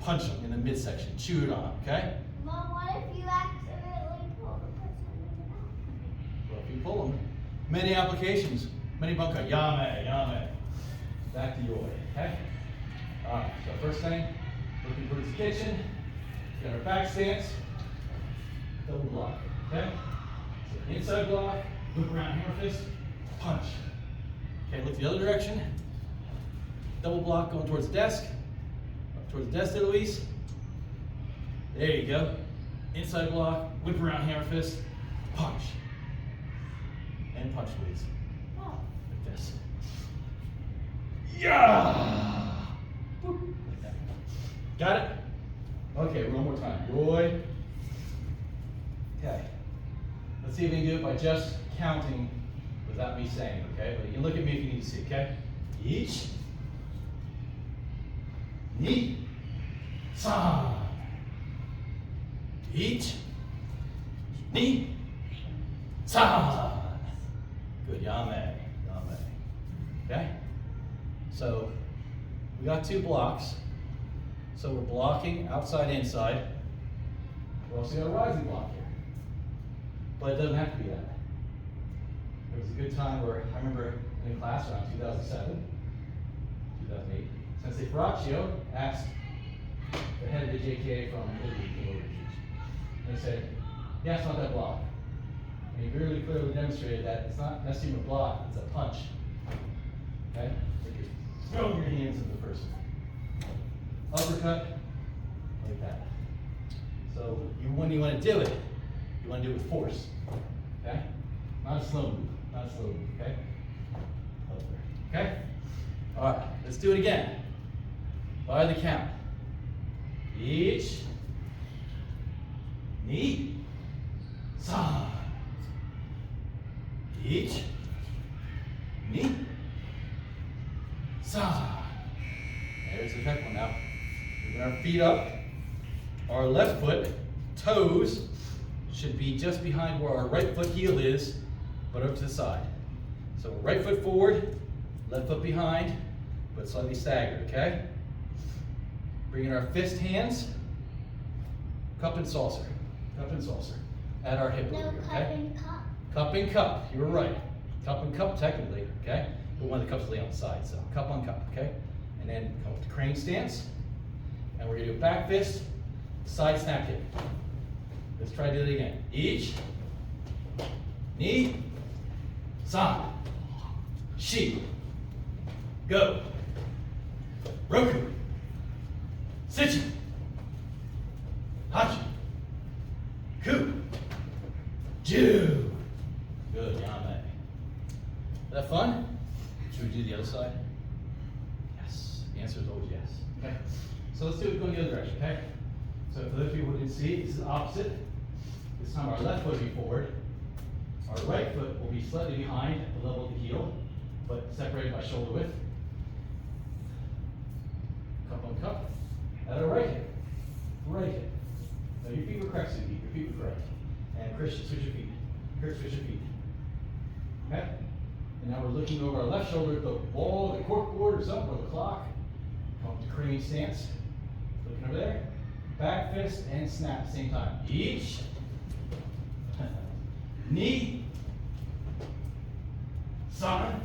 Speaker 1: punch them in the midsection, chew it on, okay?
Speaker 2: Mom, what if you accidentally pull the person in the mouth?
Speaker 1: Well, if you pull them, many applications, many bunkai, yame. Back to your way, okay? All right, so first thing, looking towards the kitchen, got our back stance, double block, okay? So inside block, whip around hammer fist, punch. Okay, look the other direction. Double block going towards the desk. Up towards the desk there, Luis. There you go. Inside block, whip around hammer fist, punch. And punch, Luis. Like this. Yeah! Boop. Like that. Got it? Okay, one more time. Roy. Okay. Let's see if we can do it by just counting without me saying, okay? But you can look at me if you need to see, okay? Each, ni, san. Each, ni, san. Good, yame. Okay? So, we got 2 blocks. So we're blocking outside, inside. We also got a rising block here. But it doesn't have to be that. There was a good time where I remember in class around 2007, 2008, Sensei Ferraccio asked the head of the JKA from Italy, came over to teach. And he said, yeah, it's not that block. And he really clearly demonstrated that it's not necessarily a block, it's a punch. Okay? Like you're throwing your hands into the person. Uppercut, like that. So when you want to do it, you want to do it with force. Okay? Not a slow move. Not a slow move, okay? Okay? All right, let's do it again. By the count. Each, ni, san. Each, ni, san. There's the second one now. Moving our feet up. Our left foot, toes, should be just behind where our right foot heel is, but over to the side. So right foot forward, left foot behind, but slightly staggered, okay? Bringing our fist hands, cup and saucer, at our hip
Speaker 2: No,
Speaker 1: over here,
Speaker 2: cup
Speaker 1: okay?
Speaker 2: and cup.
Speaker 1: Cup and cup, you were right. Cup and cup technically, okay? But one of the cups lay on the side, so cup on cup, okay? And then come up to crane stance, and we're gonna do a back fist, side snap kick. Let's try to do it again. Each, ni, san, shi, go, roku, sichi, hachi, ku, ju. Good, yame. Is that fun? Should we do the other side? Yes. The answer is always yes. Okay. So let's do it going the other direction, okay? So for those people who didn't see, this is opposite. This time our left foot will be forward. Our right foot will be slightly behind at the level of the heel, but separated by shoulder width. Cup on cup. At our right hip. Right hip. Now your feet were correct, Suki. Your feet were correct. And Christian, switch your feet. Kurt, switch your feet. Okay? And now we're looking over our left shoulder at the wall, the cork board or something, or the clock. Come up to crane stance. Looking over there. Back fist and snap at the same time. Each. Ni. San.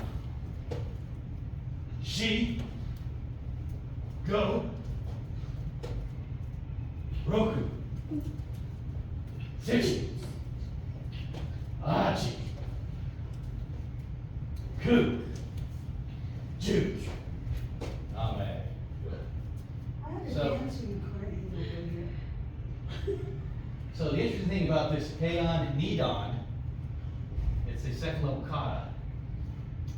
Speaker 1: Shi. Go. Roku. Sichi. Achi. Ku. Ju. Amen. Good.
Speaker 3: I had a
Speaker 1: So-
Speaker 3: dancing crane.
Speaker 1: So the interesting thing about this Heian Nidon, it's a second level kata.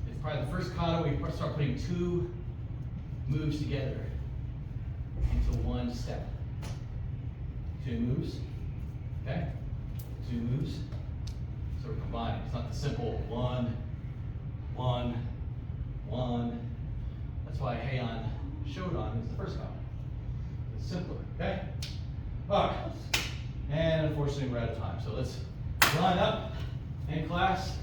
Speaker 1: It's probably the first kata where you start putting two moves together into one step. Two moves, okay? Two moves. So we're combining. It's not the simple one, one, one. That's why Heian Shodan is the first kata. It's simpler, okay? All right. And unfortunately, we're out of time. So let's line up in class.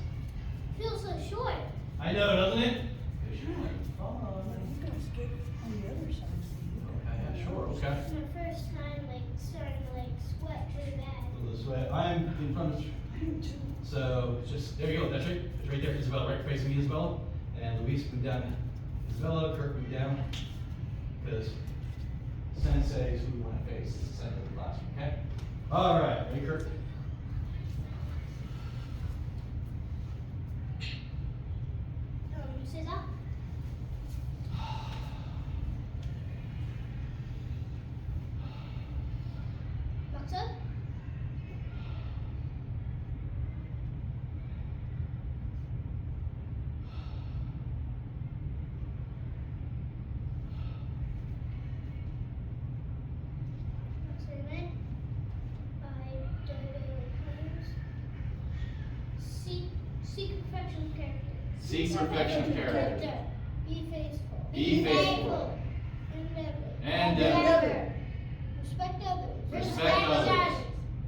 Speaker 2: Feels so short.
Speaker 1: I know, doesn't it? Because you're like,
Speaker 3: Oh, you guys get on the other side.
Speaker 1: yeah, sure, okay.
Speaker 2: It's my first time like starting to like sweat really bad.
Speaker 1: A little sweat. I'm in front of you. So just, there you go, that's right. It's right there, Isabella, right facing me, Isabella. And Luis, move down. Isabella, Kirk, move down. Because Sensei is who we want to face. It's the center of the classroom, okay? All right, ready, Kirk?
Speaker 2: Sit up. Box up. Box in. Seek perfection of character.
Speaker 1: Seek perfection of character.
Speaker 2: Be faithful.
Speaker 1: Be faithful.
Speaker 2: Endeavor. Respect others.
Speaker 1: Respect others.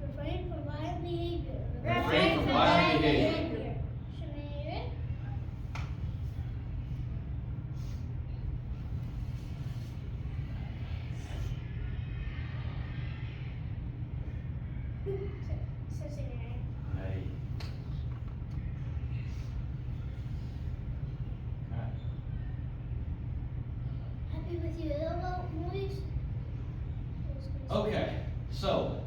Speaker 2: Refrain from violent behavior.
Speaker 1: Refrain from violent behavior.
Speaker 2: Shamir.
Speaker 1: Hey.
Speaker 2: Happy with your elbow, Maurice?
Speaker 1: Okay, so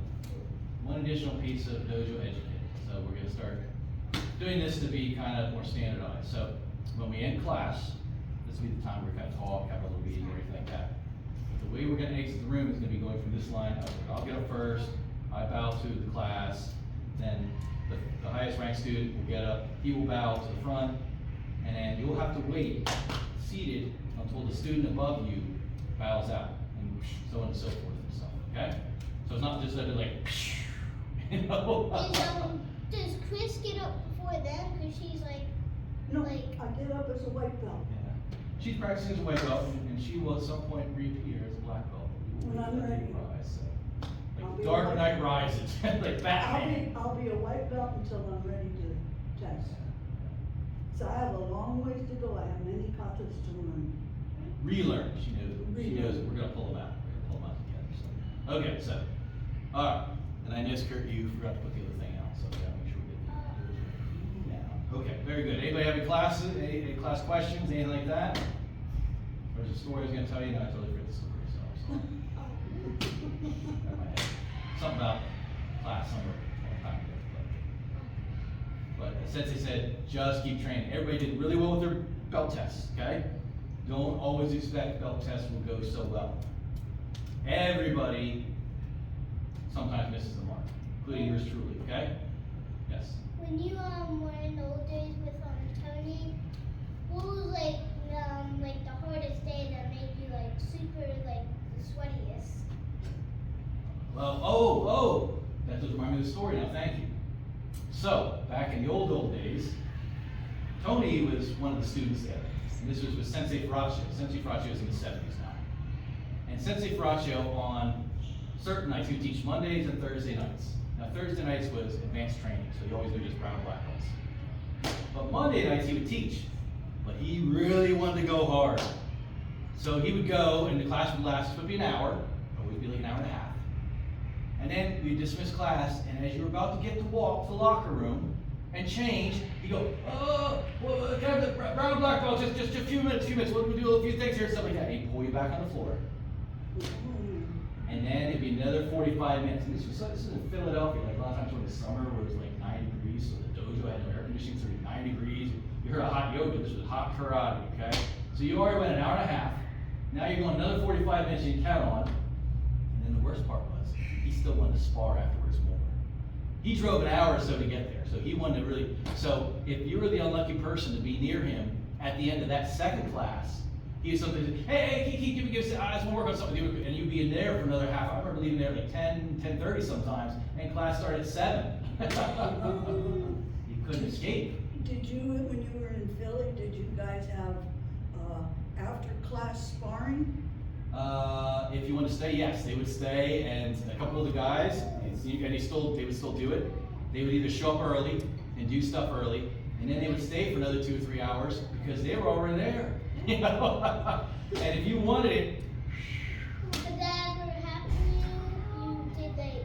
Speaker 1: one additional piece of dojo etiquette. So we're going to start doing this to be kind of more standardized. So when we end class, this will be the time we're kind of talk, have a little meeting, everything like that. The way we're going to exit the room is going to be going from this line up. I'll get up first. I bow to the class. Then the highest ranked student will get up. He will bow to the front, and then you'll have to wait seated until the student above you bows out, and so on and so forth and stuff. Okay? So it's not just that like, you know.
Speaker 2: Does Chris get up before then? Because she's like,
Speaker 3: No,
Speaker 2: like.
Speaker 3: I get up as a white belt.
Speaker 1: Yeah. She's practicing as a white belt, and she will at some point reappear as a black belt.
Speaker 3: When I'm ready.
Speaker 1: Rise, so.
Speaker 3: I'll
Speaker 1: Like
Speaker 3: be
Speaker 1: Dark
Speaker 3: a white
Speaker 1: Knight
Speaker 3: belt.
Speaker 1: Rises, like Batman.
Speaker 3: I'll be a white belt until I'm ready to test. So I have a long ways to go. I have many katas to learn.
Speaker 1: Relearn. She knows. She
Speaker 3: Relearn.
Speaker 1: knows. We're gonna pull them out. We're gonna pull them out together. So. Okay. So. All right. And I noticed, Kurt, you forgot to put the other thing out. So we gotta make sure we get the now. Okay. Very good. Anybody have any classes? Any class questions? Anything like that? There's a story I was gonna tell you. No, I totally forgot the story. So I'm sorry. Got my head. Something about class somewhere a long time ago. But Sensei said, just keep training. Everybody did really well with their belt tests, okay? Don't always expect belt tests will go so well. Everybody sometimes misses the mark, including yours truly, okay? Yes?
Speaker 2: When you were in the old days with Tony, what was like the hardest day that made you like super like the sweatiest?
Speaker 1: Well, that does remind me of the story now, thank you. So, back in the old days, Tony was one of the students there. And this was with Sensei Ferraccio. Sensei Ferraccio is in the 70s now. And Sensei Ferraccio, on certain nights, he would teach Mondays and Thursday nights. Now, Thursday nights was advanced training, so you always do just brown and black belts. But Monday nights he would teach, but he really wanted to go hard. So he would go, and the class would last, it would be an hour, or it would be like an hour and a half. And then we'd dismiss class, and as you were about to get to walk to the locker room and change, you go, oh, well, can I have the brown and black belt, just a few minutes, we'll do a few things here, stuff like that. And he'd pull you back on the floor. And then it'd be another 45 minutes. And this is in Philadelphia, like a lot of times during the summer where it was like 90 degrees, so the dojo had no air conditioning, so it was 90 degrees. You heard a hot yoga, this was hot karate, okay? So you already went an hour and a half. Now you're going another 45 minutes you can count on. And then the worst part was, he still wanted to spar afterwards more. He drove an hour or so to get there, so he wanted to really, so if you were the unlucky person to be near him at the end of that second class, he had something to, hey, give us, I just want to work on something, and you'd be in there for another half. I remember leaving there like 10:30 sometimes, and class started at 7. You couldn't escape.
Speaker 3: Did you, when you were in Philly, did you guys have, after-class sparring?
Speaker 1: If you want to stay, yes, they would stay, and a couple of the guys, and they would still do it. They would either show up early and do stuff early, and then they would stay for another 2 or 3 hours because they were already there. You know? And if you wanted it,
Speaker 2: Did that ever happen to you? You did like,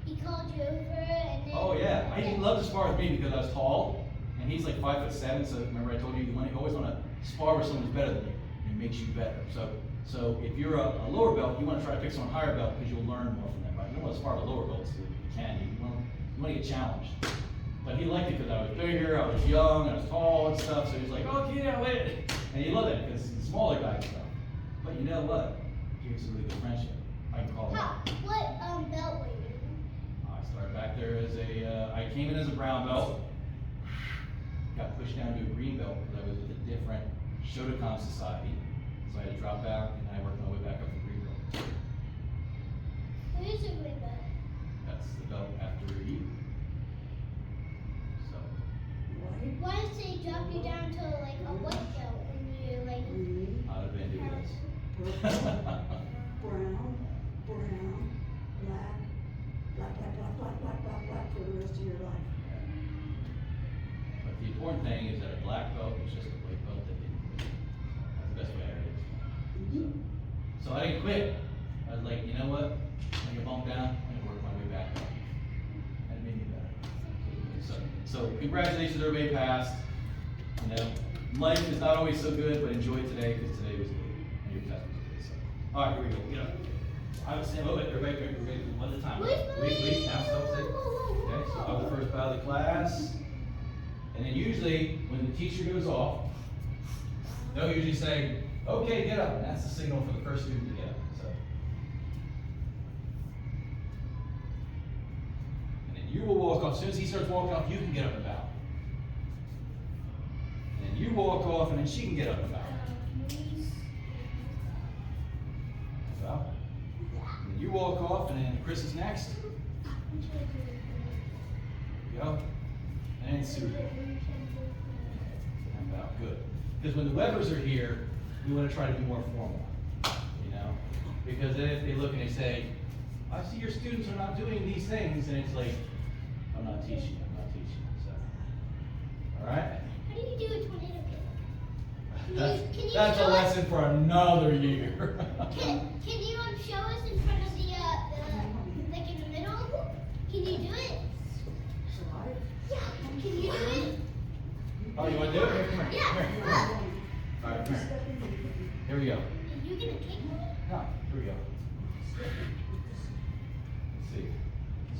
Speaker 2: he called you over and then.
Speaker 1: oh yeah, he loved to spar with me because I was tall, and he's like 5'7", so remember I told you, you always want to spar with someone who's better than you. It makes you better. So if you're a lower belt, you want to try to pick someone higher belt because you'll learn more from them. Right? You don't want to spar with lower belts if you can. You want to get challenged. But he liked it because I was bigger, I was young, I was tall and stuff. So he was like, oh, get out with it. And he loved it because he's a smaller guy and stuff. But you know what? It gives a really good friendship. I can call him up.
Speaker 2: What belt were you in?
Speaker 1: I started back there as I came in as a brown belt. Got pushed down to a green belt because I was with a different shotokan society. So I had to drop out, and I worked my way back up to green belt.
Speaker 2: What is your green belt?
Speaker 1: That's the belt after you. So,
Speaker 3: White?
Speaker 2: Why did they drop you down to like a white belt when you're like?
Speaker 3: Green?
Speaker 1: I'd have been doing this.
Speaker 3: Purple? Brown? Black? Black for the rest of your life.
Speaker 1: But the important thing is that a black belt is just a white belt that didn't quit. That's the best way I heard it. So I didn't quit. I was like, you know what? I'm gonna bump down, I'm gonna work my way back up. And it made me better. So congratulations, everybody passed. You know, life is not always so good, but enjoy today because today was good. And your test was good. So, all right, here we go. Get up. I would say, everybody, one at a time. Wait, now stop, sit. Okay, so I'll go first bow of the class. And then usually, when the teacher goes off, they'll usually say, okay, get up. And that's the signal for the first student to get up. So. And then you will walk off. As soon as he starts walking off, you can get up and bow. And then you walk off, and then she can get up and bow. Bow. And then you walk off, and then Chris is next. There you go. And then Sue. And bow. Good. Because when the Webbers are here, we want to try to be more formal, you know? Because then if they look and they say, I see your students are not doing these things, and it's like, I'm not teaching, so. All right?
Speaker 2: How do you do a tornado kick? Can you
Speaker 1: That's a
Speaker 2: show us?
Speaker 1: lesson for another year.
Speaker 2: Can you show us in front of the like in the middle? Can you do it? Yeah. Can you do it?
Speaker 1: Oh, you want to do it? Here, come here.
Speaker 2: Yeah.
Speaker 1: Come here. All right, come here. Here we go.
Speaker 2: Are you gonna kick me?
Speaker 1: No, here we go. Let's see.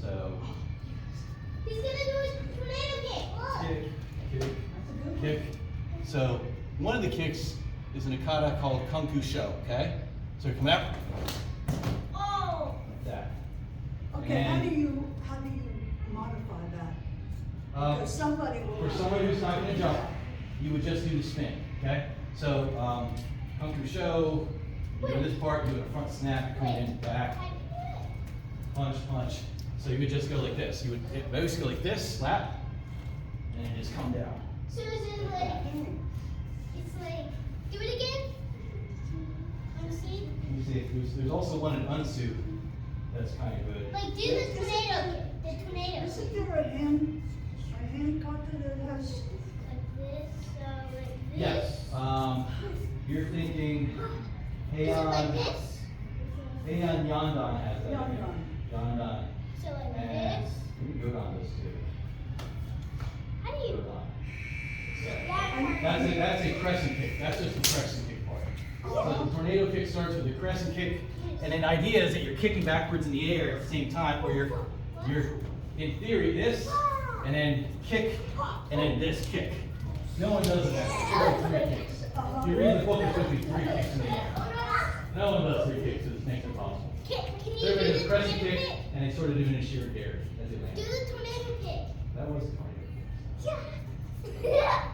Speaker 1: So,
Speaker 2: He's gonna do a tornado kick. Look.
Speaker 1: kick. So, one of the kicks is an ikata called Kung Fu Sho, okay? So come out
Speaker 2: Oh.
Speaker 1: like that.
Speaker 3: Okay, how
Speaker 1: And-
Speaker 3: do you modify that? Because somebody will.
Speaker 1: For somebody who's not going to jump, you would just do the spin, okay? So, Kung Fu Sho, you do this part, you do a front snap, coming in, back, punch, punch. So you would just go like this. You would most go like this, slap, and then just come down.
Speaker 2: So is it like? It's like. Do it again. Let me see.
Speaker 1: Let me see, there's also one in Unsu that's kind of good.
Speaker 2: Like do the tornado kick. The tornado.
Speaker 3: Isn't there a hand kata that has?
Speaker 2: Like this. Like this.
Speaker 1: Yes. You're thinking
Speaker 2: Is it like
Speaker 1: Heian
Speaker 2: this?
Speaker 1: Yandan has that.
Speaker 3: Yandan.
Speaker 1: Yandan.
Speaker 2: So like
Speaker 1: And
Speaker 2: this.
Speaker 1: we can go on this too.
Speaker 2: How do you?
Speaker 1: Go on.
Speaker 2: That
Speaker 1: That's a crescent kick. That's just the crescent kick part. So the tornado kick starts with the crescent kick, and then the idea is that you're kicking backwards in the air at the same time, where you're in theory this, and then kick, and then this kick. No one does that. There are 3 kicks. If you read the book, it's supposed to be 3 kicks in the air. No one does 3 kicks, so this makes it possible.
Speaker 2: Can you
Speaker 1: So everybody
Speaker 2: do
Speaker 1: does
Speaker 2: the
Speaker 1: crescent
Speaker 2: tornado
Speaker 1: kick,
Speaker 2: kick?
Speaker 1: and they sort of do an sheer dare as they land.
Speaker 2: Do the tornado kick.
Speaker 1: That was the tornado kick.
Speaker 2: Yeah.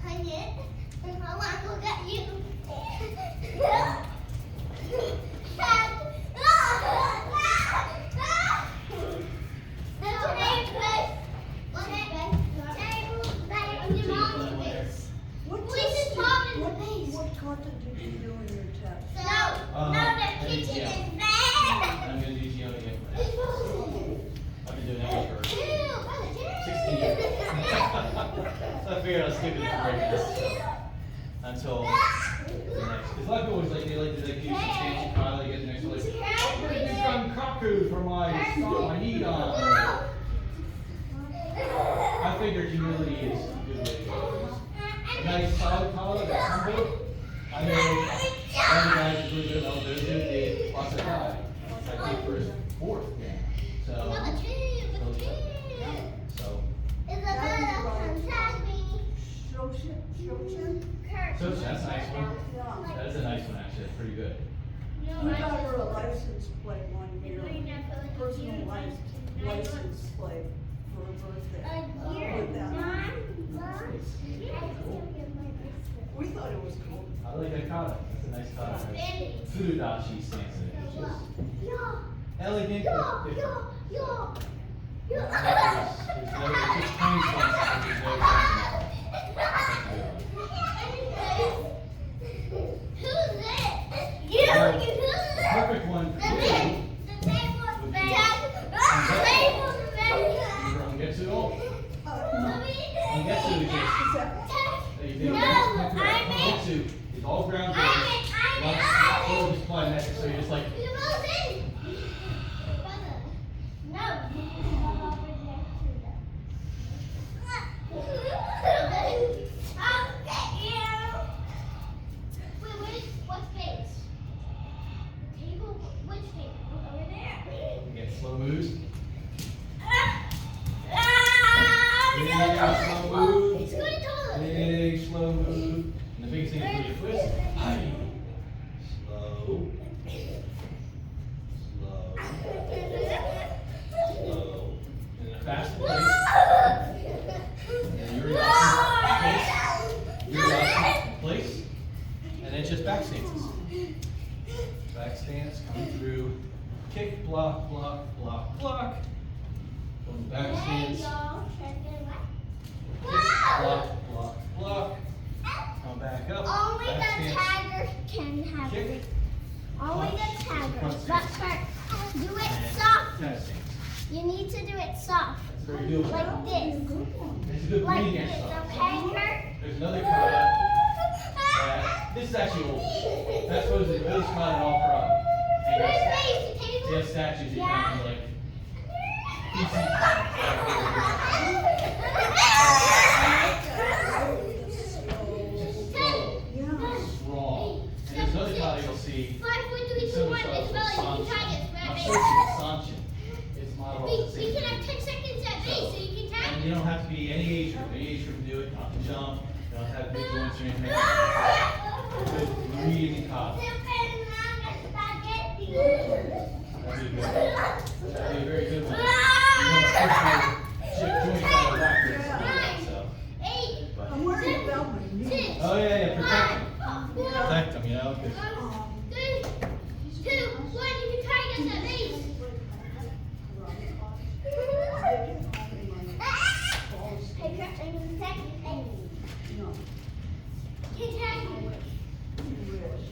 Speaker 2: Honey, I want to look at you.
Speaker 3: What content did you do in your test?
Speaker 2: No, the kitchen
Speaker 1: yeah.
Speaker 2: is bad.
Speaker 1: I'm gonna do Geo again for now. I've been doing that for 16 years. So I figured I'll skip it for break this until the next. Because a lot of people always like they like to do substantial trial. They get the next one like, I'm gonna do some kaku for my knee on. I figure humility is a good way to go. A nice solid collar that's humble. I know other guys who do it, those who did lots of time. I did for his fourth game. So, so that's a nice one.
Speaker 3: Yeah.
Speaker 1: That is a nice one actually. That's pretty good.
Speaker 3: We got her a license plate one year, personal license plate for her birthday. With that. We thought it was cool.
Speaker 1: I like that kata. That's a nice kata. It has Furudashi stance in it, which is elegant but different. There's just plain stance, but there's no fancy. The perfect one for you. Ongetsu? Ongetsu is Ongetsu is all ground based. Lots of plyometric, so you're just like. You get slow moves. Slow move. Big slow move. And the biggest thing is for your twist. Hi. Slow. Slow. Slow. And then a fast place. And then you're in place. And then just back stances. Back stance, coming through. Kick, block, block, block, block. Going back stance. Kick, block, block, block. Come back up.
Speaker 2: Only the
Speaker 1: back stance.
Speaker 2: tagger can have
Speaker 1: Kick.
Speaker 2: it. Only the tagger.
Speaker 1: Front
Speaker 2: But
Speaker 1: stance.
Speaker 2: first, do it
Speaker 1: And
Speaker 2: soft.
Speaker 1: tag stance.
Speaker 2: You need to do it soft.
Speaker 1: That's very doable.
Speaker 2: Like this.
Speaker 1: It's a good
Speaker 2: Like
Speaker 1: breathing
Speaker 2: this,
Speaker 1: exercise.
Speaker 2: okay, Kurt?
Speaker 1: There's another kata. This is actually old. That's supposed to really smile all from.
Speaker 2: First base,
Speaker 1: They
Speaker 2: table.
Speaker 1: have statues that kind of like. Strong. And there's another kata you'll see.
Speaker 2: 5, 4, 3, 2,
Speaker 1: Similar
Speaker 2: 1.
Speaker 1: style
Speaker 2: It's
Speaker 1: to
Speaker 2: spelling. You can tag it.
Speaker 1: Sanshin.
Speaker 2: Right,
Speaker 1: Now,
Speaker 2: right.
Speaker 1: Sanshin. It's modeled off the
Speaker 2: We
Speaker 1: same
Speaker 2: can have
Speaker 1: thing.
Speaker 2: 10 seconds at base, so you can tag
Speaker 1: And
Speaker 2: it.
Speaker 1: you don't have to be any age group. Any age group can do it. Not to jump. You don't have big joints or anything. Good breathing kata. That'd be good. That'd be a very good one. You want to push your joints out of whack or something like that, so. But-
Speaker 3: I'm worried about my knee.
Speaker 1: Oh yeah, yeah, protect them. Protect them, you know. 'Cause
Speaker 2: 3, 2, 1. You can tag us at base. Hey, Kurt, I'm gonna tag you. Hey,
Speaker 3: No,
Speaker 2: you can tag me.
Speaker 3: you wish.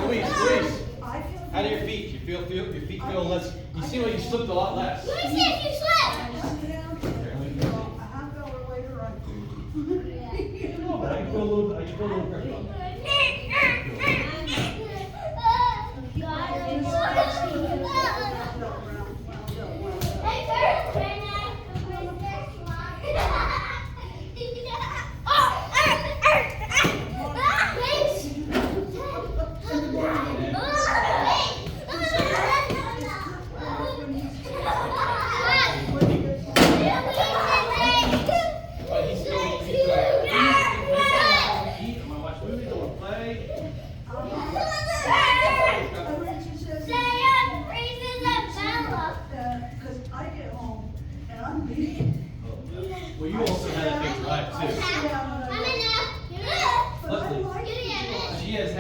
Speaker 1: Luis,
Speaker 3: I feel.
Speaker 1: out of your feet. Your feet feel less. You seem like you slipped a lot less.
Speaker 2: Let me see if you slip.
Speaker 3: A half hour later, I'm.
Speaker 1: No, but I can feel a little pressure on that. But he's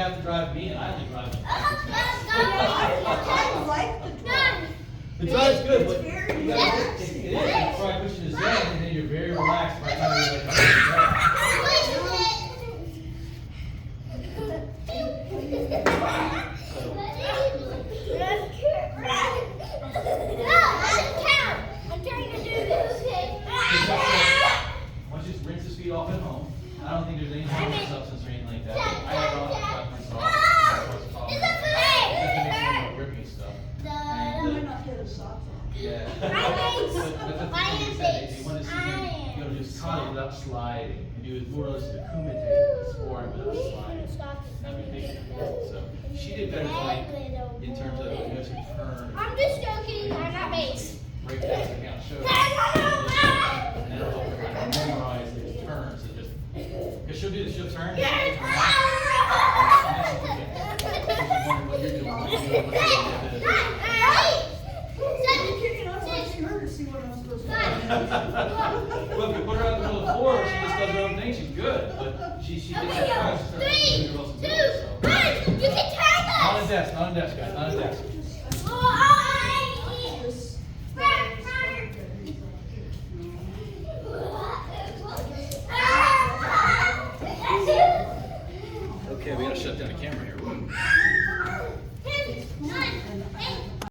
Speaker 1: have to drive me, and I only drive him.
Speaker 3: I like the drive.
Speaker 1: The drive's good, but
Speaker 3: It's very
Speaker 1: you gotta,
Speaker 3: relaxing.
Speaker 1: it is. You try pushing the zen, and then you're very relaxed by the time you're like, once you just rinse his feet off at home, I don't think there's any harmful substance or anything like that. I have all the rinse off. Grippy stuff.
Speaker 3: I might not get a socks on.
Speaker 1: Yeah.
Speaker 2: My face.
Speaker 1: But the
Speaker 2: My
Speaker 1: thing is that if you want to see him,
Speaker 2: face.
Speaker 1: you know, just cut it without sliding. And do more or less the kumite sport without sliding. Not be big into that. So she did better fight in terms of, you know, to turn.
Speaker 2: I'm just joking, I'm not base.
Speaker 1: Break that down, show her. And then I'll help her kind of memorize the turns and just, because she'll do this, she'll turn. And then she'll forget. She'll wonder what you're doing. What you're doing, what you're doing.
Speaker 3: I'm watching her to see what I'm supposed to do.
Speaker 1: Well, if you put her out in the middle of the floor, she just does her own thing, she's good. But she did that twice.
Speaker 2: Three,
Speaker 1: So.
Speaker 2: two, one, you can turn
Speaker 1: Not on desk, guys, not on desk.